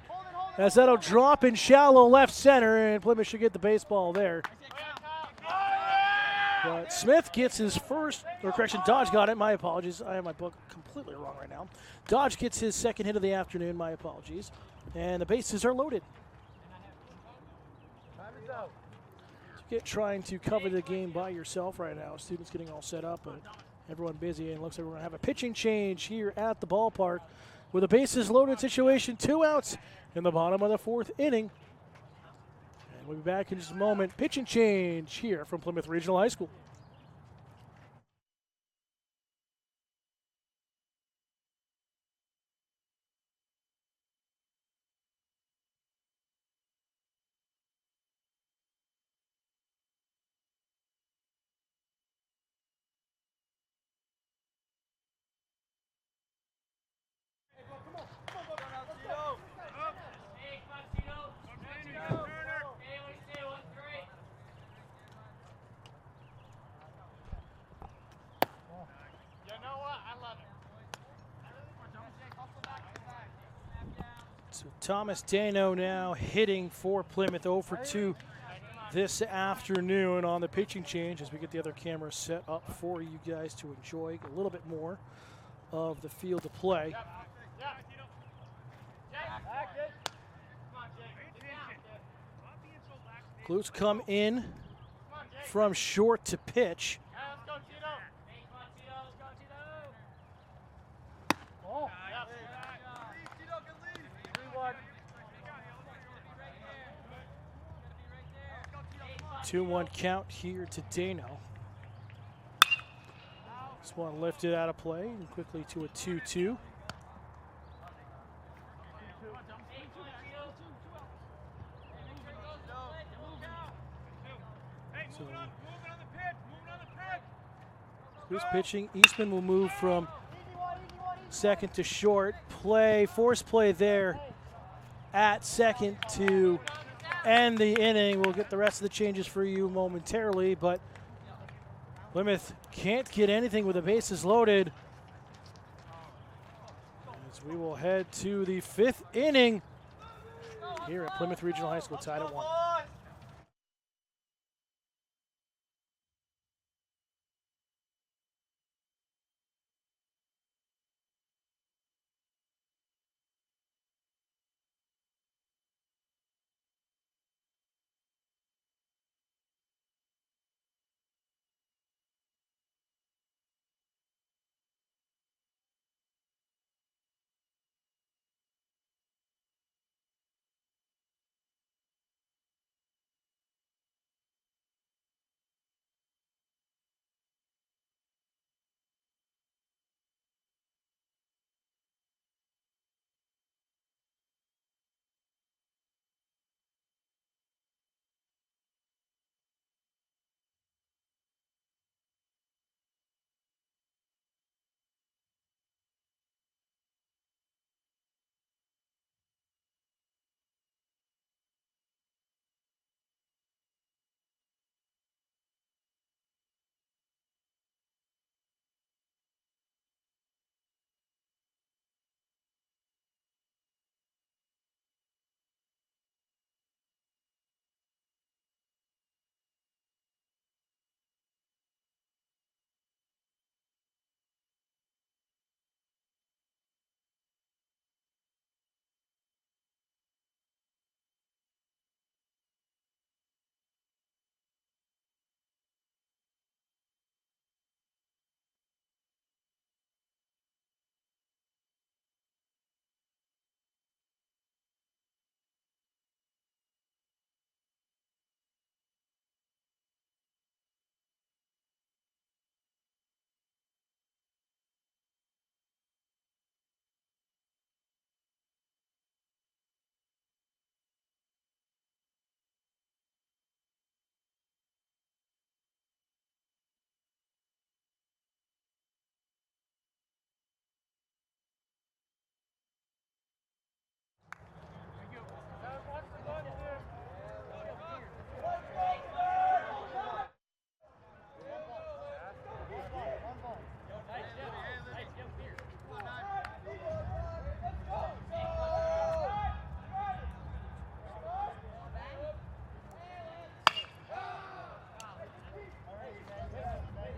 as that'll drop in shallow left center, and Plymouth should get the baseball there. But Smith gets his first, or correction, Dodge got it. My apologies. I have my book completely wrong right now. Dodge gets his second hit of the afternoon. My apologies. And the bases are loaded. Trying to cover the game by yourself right now. Students getting all set up, but everyone busy, and it looks like we're going to have a pitching change here at the ballpark with a bases loaded situation. 2 outs in the bottom of the 4th inning. We'll be back in just a moment. Pitching change here from Plymouth Regional High School. So Thomas Dano now hitting for Plymouth, 0 for 2 this afternoon on the pitching change as we get the other cameras set up for you guys to enjoy a little bit more of the field of play. Blues come in from short to pitch. 2-1 count here to Dano. This one lifted out of play and quickly to a 2-2. So, who's pitching? Eastman will move from second to short. Force play there at second to end the inning. We'll get the rest of the changes for you momentarily, but Plymouth can't get anything with the bases loaded. As As we will head to the 5th inning here at Plymouth Regional High School, tied at 1.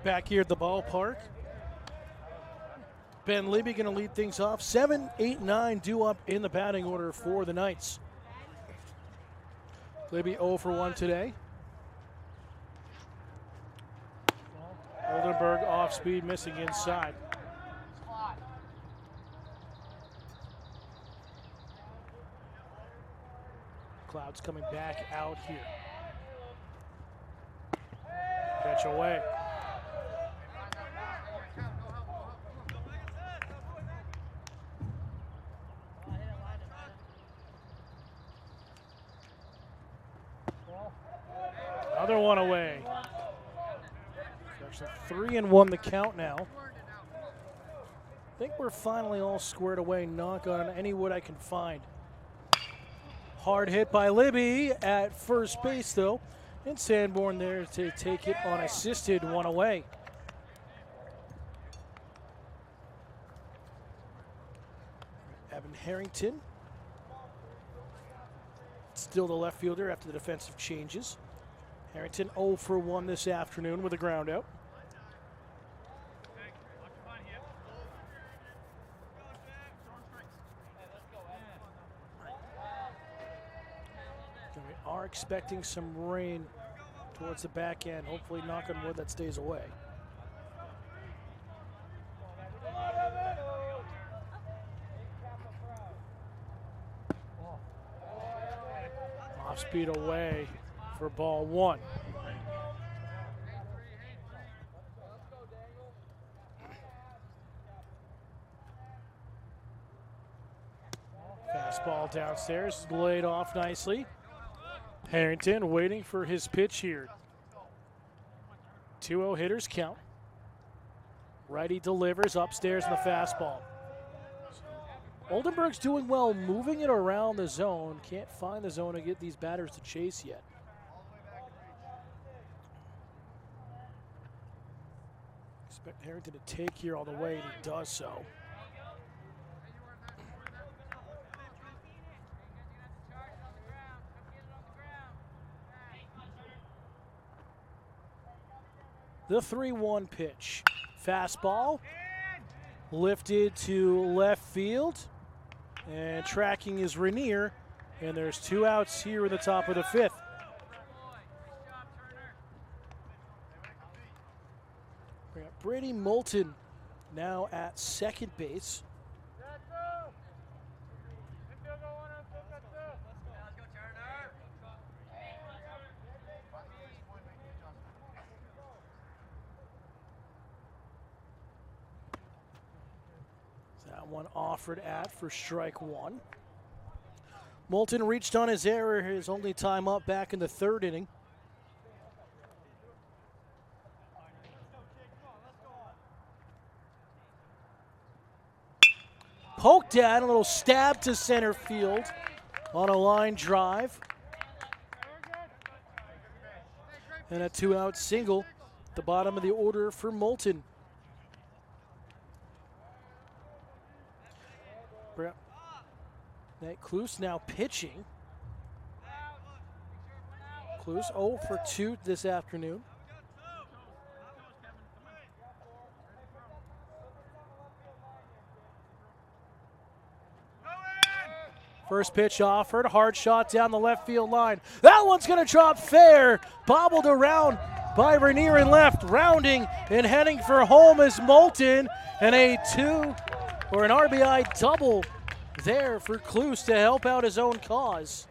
Back here at the ballpark. Ben Libby going to lead things off. 7, 8, 9 due up in the batting order for the Knights. Libby 0 for 1 today. Oldenburg off speed, missing inside. Clouds coming back out here. Catch away. Another one away. It's actually 3-1 the count now. I think we're finally all squared away. Knock on any wood I can find. Hard hit by Libby at first base, though. And Sanborn there to take it on assisted, one away. Evan Harrington. Still the left fielder after the defensive changes. Harrington 0 for 1 this afternoon with a ground out. We are expecting some rain towards the back end. Hopefully, knock on wood, that stays away. Off speed away for ball 1. Fastball downstairs, laid off nicely. Harrington waiting for his pitch here. 2-0 hitters count. Righty delivers upstairs in the fastball. Oldenburg's doing well moving it around the zone. Can't find the zone to get these batters to chase yet. Expect Harrington to take here all the way, and he does so. The 3-1 pitch. Fastball lifted to left field. And tracking is Rainier. And there's 2 outs here in the top of the 5th. We got Brady Moulton now at second base. That one offered at for strike 1. Moulton reached on his error, his only time up back in the 3rd inning. Poked at, a little stab to center field on a line drive. And a 2-out single at the bottom of the order for Moulton. Nate Kloos now pitching. Kloos 0 for 2 this afternoon. First pitch offered, hard shot down the left field line. That one's going to drop fair. Bobbled around by Rainier in left, rounding and heading for home is Moulton, and an RBI double there for Kloos to help out his own cause.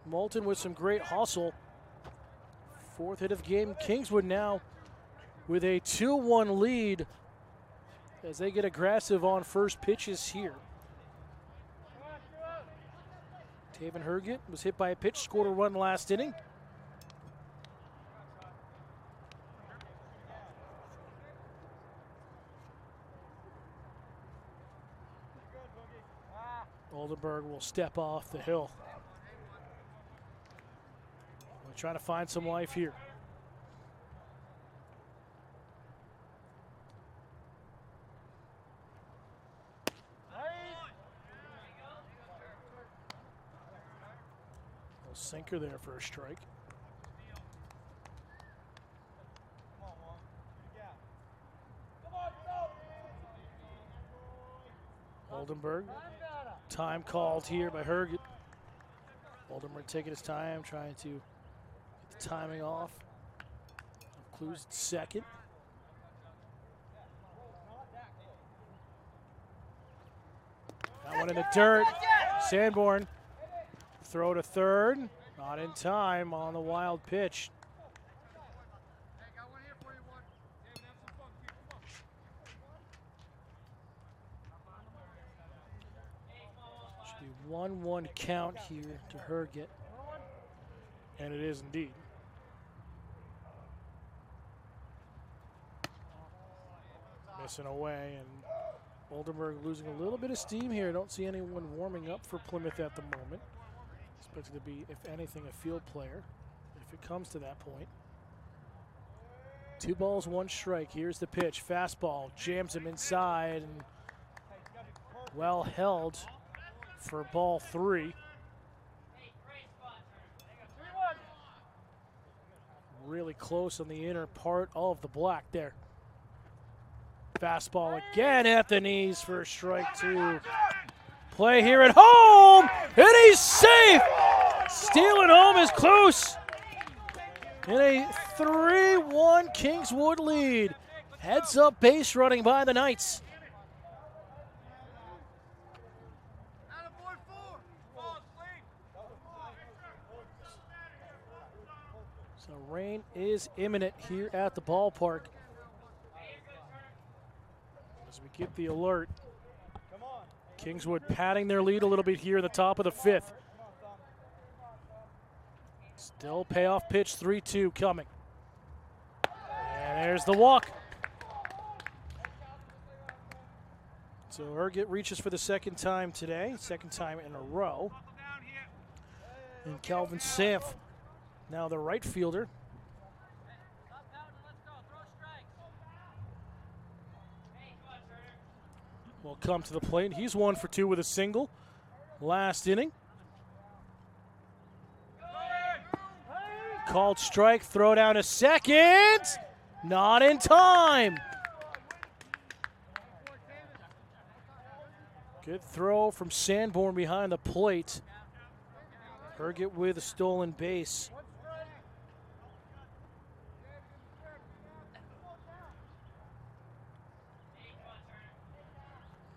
Moulton with some great hustle. 4th hit of the game. Kingswood now with a 2-1 lead as they get aggressive on first pitches here. Taven Herget was hit by a pitch, scored a run last inning. Oldenburg will step off the hill. We're trying to find some life here. Little sinker there for a strike. Oldenburg. Time called here by Herget. Oldenburg taking his time, trying to get the timing off. Kloos at second. That one in the dirt. Sanborn. Throw to third. Not in time on the wild pitch. Should be 1-1 count here to Herget. And it is indeed. Missing away, and Oldenburg losing a little bit of steam here. I don't see anyone warming up for Plymouth at the moment. Expected to be, if anything, a field player, if it comes to that point. 2 balls, 1 strike. Here's the pitch. Fastball jams him inside, and well held for ball 3. Really close on the inner part of the black there. Fastball again at the knees for strike 2. Play here at home, and he's safe. Stealing home is Kloos. In a 3-1 Kingswood lead. Heads up base running by the Knights. So rain is imminent here at the ballpark. As we get the alert, Kingswood padding their lead a little bit here in the top of the 5th. Still payoff pitch, 3-2 coming. And there's the walk. So Herget reaches for the 2nd time today, 2nd time in a row. And Calvin Sanf, now the right fielder. Will come to the plate. He's 1 for 2 with a single last inning. Called strike, throw down to second. Not in time. Good throw from Sanborn behind the plate. Herget with a stolen base.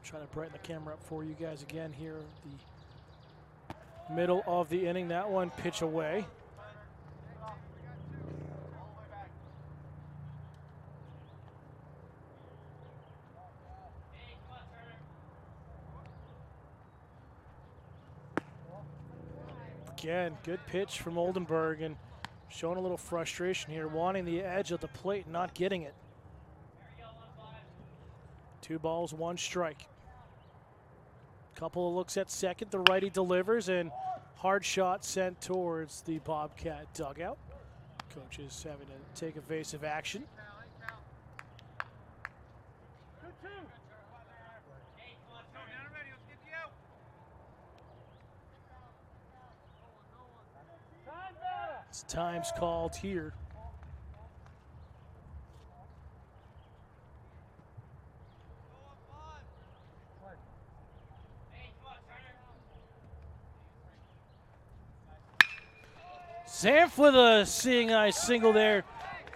Trying to brighten the camera up for you guys again here. The middle of the inning. That one pitch away. Again, good pitch from Oldenburg and showing a little frustration here, wanting the edge of the plate and not getting it. 2 balls, 1 strike. Couple of looks at second. The righty delivers and hard shot sent towards the Bobcat dugout. Coach is having to take evasive action. It's time's called here. Zanf with a seeing eye single there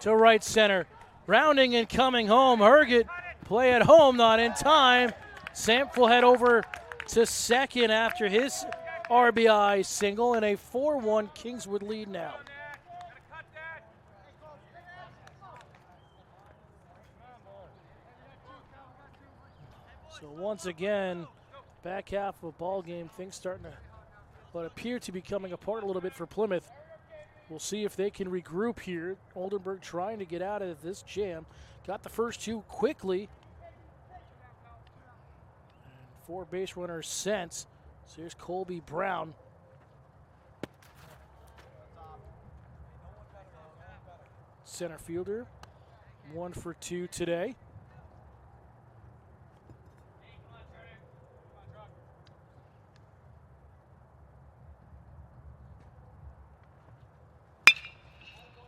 to right center. Rounding and coming home. Herget play at home, not in time. Zanf will head over to second after his RBI single, and a 4-1 Kingswood lead now. So once again, back half of a ball game, things starting to what appear to be coming apart a little bit for Plymouth. We'll see if they can regroup here. Oldenburg trying to get out of this jam. Got the first 2 quickly. And 4 base runners sent. So here's Colby Brown. Center fielder, 1 for 2 today.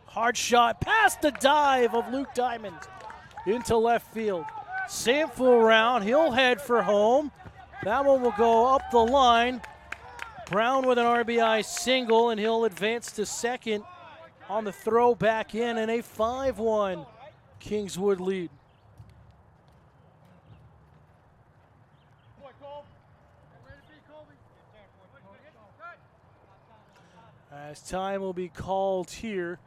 Hard shot past the dive of Luke Diamond into left field. Sample around, he'll head for home. That one will go up the line. Brown with an RBI single, and he'll advance to second on the throw back in, and a 5-1 Kingswood lead. As time will be called here.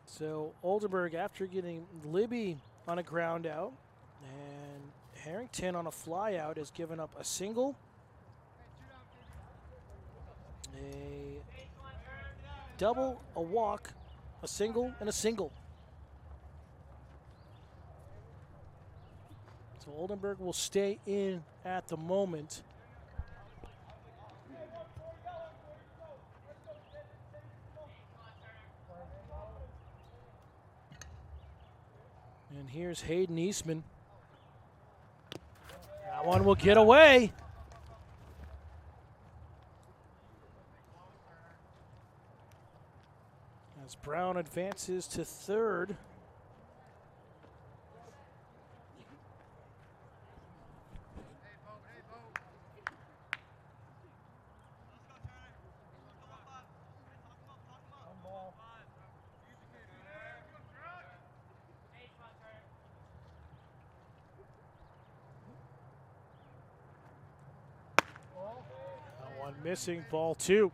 So Oldenburg, after getting Libby on a ground out and Harrington on a fly out, has given up a single, a double, a walk, a single, and a single. So Oldenburg will stay in at the moment. And here's Hayden Eastman. That one will get away. As Brown advances to third. Missing, ball 2.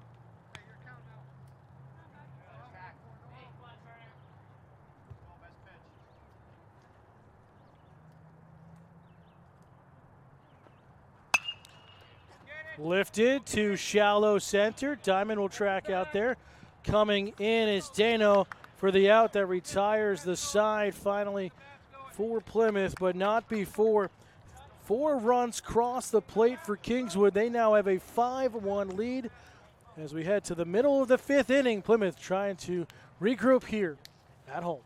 Lifted to shallow center. Diamond will track out there. Coming in is Dano for the out that retires the side finally for Plymouth, but not before 4 runs cross the plate for Kingswood. They now have a 5-1 lead as we head to the middle of the 5th inning. Plymouth trying to regroup here at home.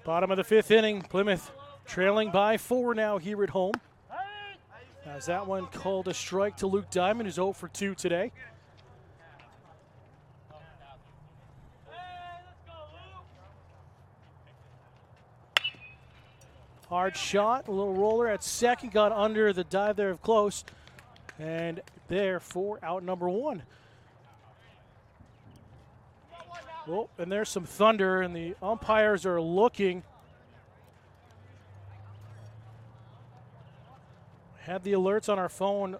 Bottom of the 5th inning, Plymouth trailing by 4 now here at home. As that one called a strike to Luke Diamond, who's 0 for 2 today. Hard shot, a little roller at second, got under the dive there of close. And there for out number 1. Oh, and there's some thunder, and the umpires are looking. Had the alerts on our phone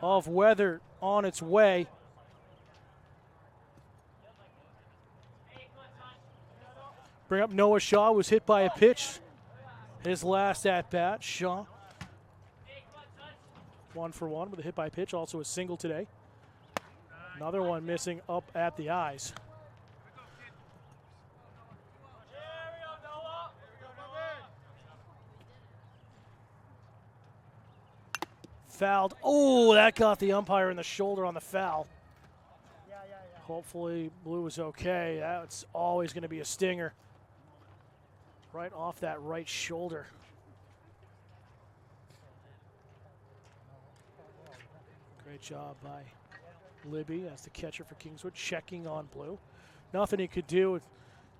of weather on its way. Bring up Noah Shaw, was hit by a pitch. His last at-bat, Shaw. 1 for 1 with a hit by pitch, also a single today. Another one missing up at the eyes. Fouled. Oh, that got the umpire in the shoulder on the foul. Hopefully Blue is okay. That's always going to be a stinger. Right off that right shoulder. Great job by Libby as the catcher for Kingswood, checking on Blue. Nothing he could do,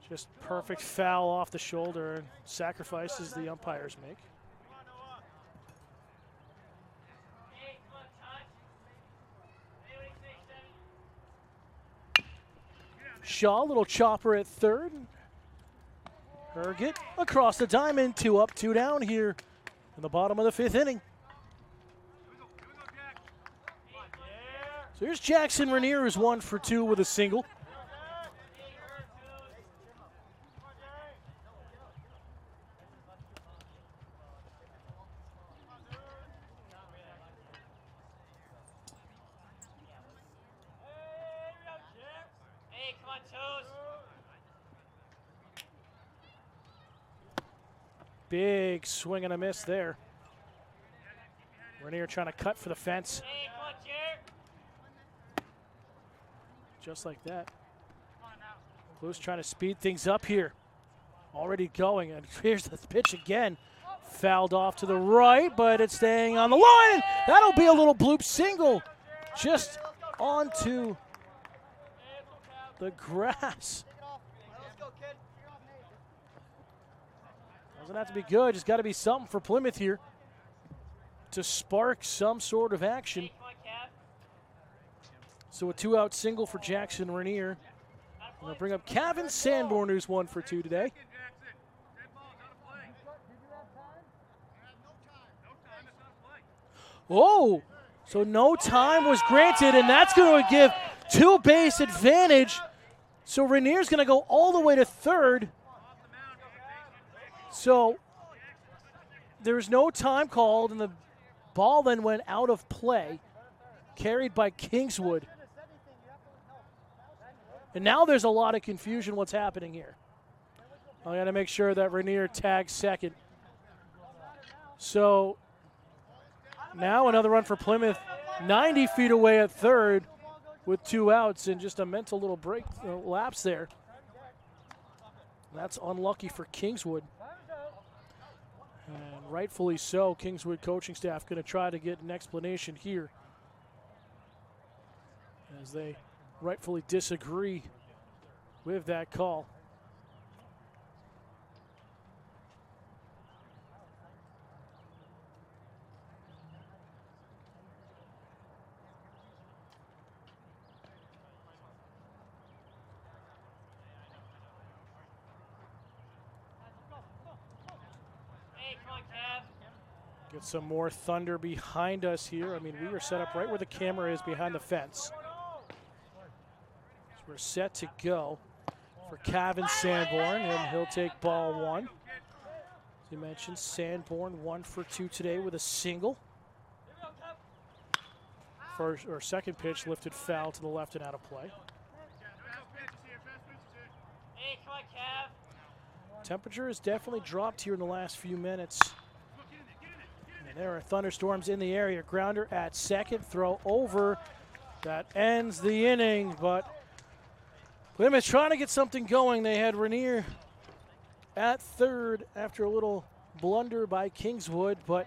just perfect foul off the shoulder, and sacrifices the umpires make. Shaw, little chopper at third. Herget across the diamond, 2 up, 2 down here in the bottom of the 5th inning. So here's Jackson Rainier, who's 1 for 2 with a single. Big swing and a miss there. Rainier trying to cut for the fence. Just like that. Blue's trying to speed things up here. Already going, and here's the pitch again. Fouled off to the right, but it's staying on the line. That'll be a little bloop single. Just onto the grass. Doesn't have to be good, just got to be something for Plymouth here to spark some sort of action. So a 2-out single for Jackson Rainier. We'll bring up Kevin Sanborn, who's 1 for 2 today. Oh, so no time was granted, and that's going to give 2-base advantage. So Rainier's going to go all the way to third. So there's no time called, and the ball then went out of play, carried by Kingswood. And now there's a lot of confusion what's happening here. I got to make sure that Rainier tags second. So now another run for Plymouth, 90 feet away at third with 2 outs, and just a mental little break lapse there. That's unlucky for Kingswood. And rightfully so, Kingswood coaching staff going to try to get an explanation here as they rightfully disagree with that call. Get some more thunder behind us here. I mean, we are set up right where the camera is behind the fence. So we're set to go for Kevin Sanborn, and he'll take ball 1. You mentioned Sanborn 1 for 2 today with a single. First or second pitch lifted foul to the left and out of play. Hey, come on, Cav. Temperature has definitely dropped here in the last few minutes. And there are thunderstorms in the area. Grounder at second, throw over. That ends the inning, but Plymouth trying to get something going. They had Rainier at third after a little blunder by Kingswood, but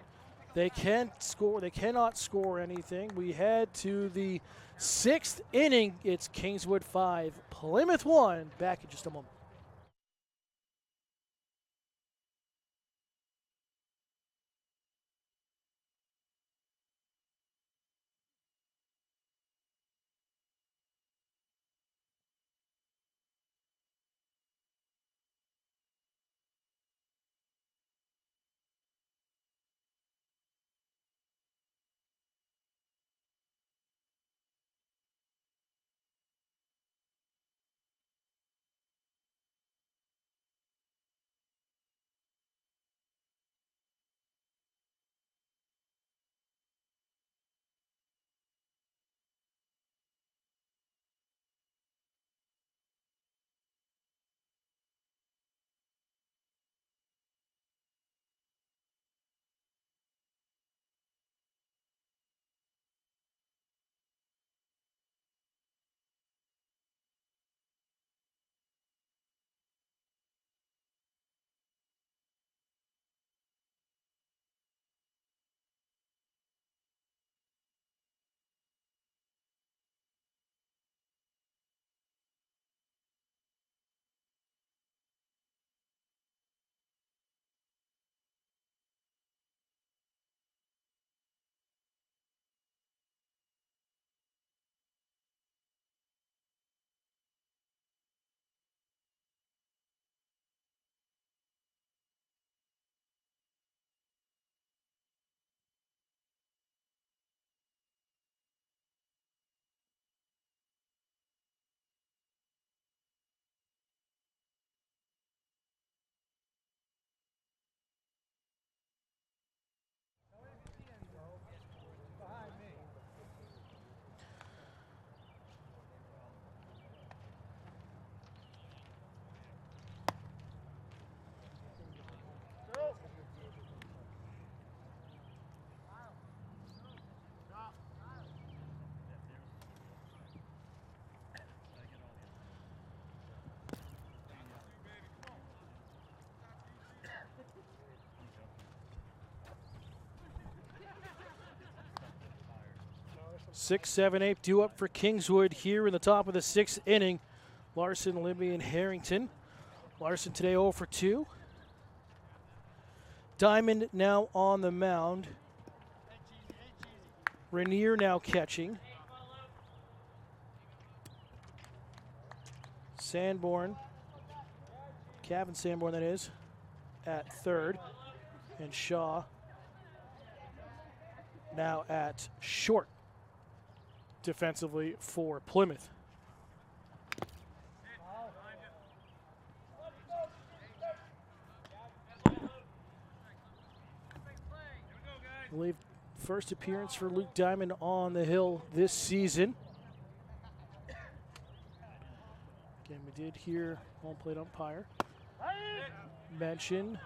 they can't score. They cannot score anything. We head to the 6th inning. It's Kingswood 5, Plymouth 1. Back in just a moment. Six, seven, eight due up for Kingswood here in the top of the 6th inning. Larson, Libby, and Harrington. Larson today 0 for 2. Diamond now on the mound. Rainier now catching. Sanborn, Kevin Sanborn that is, at third. And Shaw now at short defensively for Plymouth. I believe first appearance for Luke Diamond on the hill this season. Again, we did hear home plate umpire mention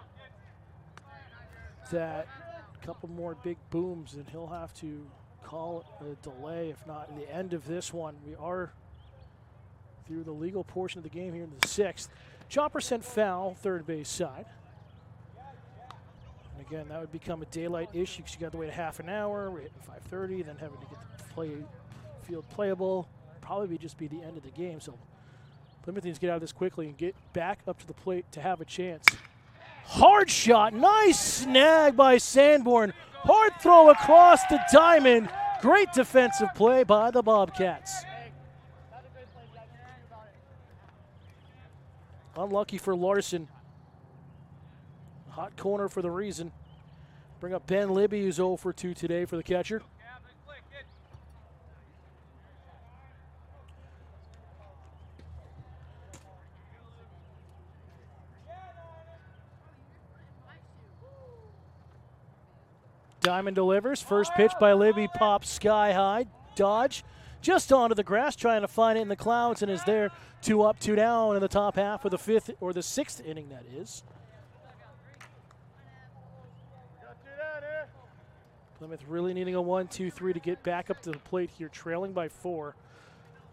that a couple more big booms and he'll have to call a delay, if not the end of this one. We are through the legal portion of the game here in the 6th. Chopper sent foul, third base side. And again, that would become a daylight issue because you got to wait a half an hour. We're hitting 5:30, then having to get the field playable. Probably just be the end of the game. So Plymouth needs to get out of this quickly and get back up to the plate to have a chance. Hard shot, nice snag by Sanborn. Hard throw across the diamond. Great defensive play by the Bobcats. Unlucky for Larson. Hot corner for the reason. Bring up Ben Libby, who's 0 for 2 today for the catcher. Diamond delivers. First pitch by Libby pops sky high. Dodge just onto the grass, trying to find it in the clouds, and is there. 2 up, 2 down in the top half of the 5th or the 6th inning, that is. Plymouth really needing a 1-2-3 to get back up to the plate here, trailing by 4.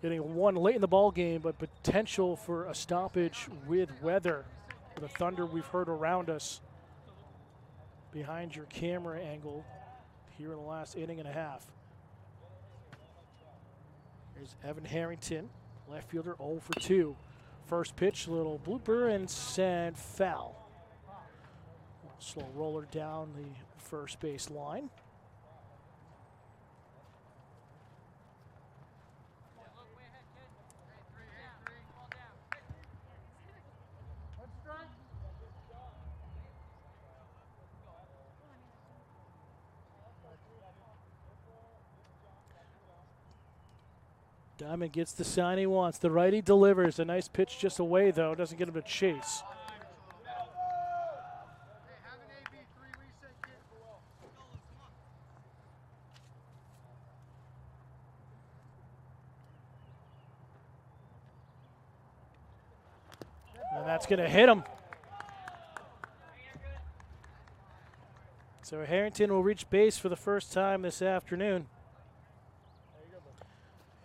Getting 1 late in the ball game, but potential for a stoppage with weather. The thunder we've heard around us behind your camera angle here in the last inning and a half. Here's Evan Harrington, left fielder, 0 for 2. First pitch, little blooper and send foul. Slow roller down the first base line. Diamond gets the sign he wants. The righty delivers. A nice pitch just away, though. Doesn't get him to chase. And that's going to hit him. So Harrington will reach base for the first time this afternoon.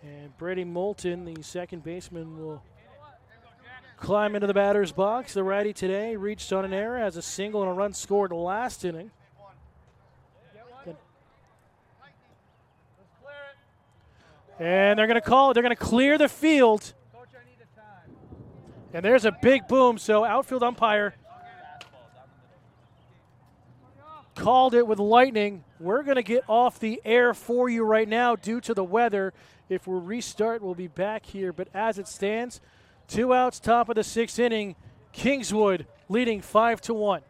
And Brady Moulton, the second baseman, will climb into the batter's box. The righty today reached on an error, has a single and a run scored last inning. And they're going to call it. They're going to clear the field. And there's a big boom, so outfield umpire called it with lightning. We're going to get off the air for you right now due to the weather. If we restart, we'll be back here. But as it stands, 2 outs, top of the 6th inning. Kingswood leading 5-1.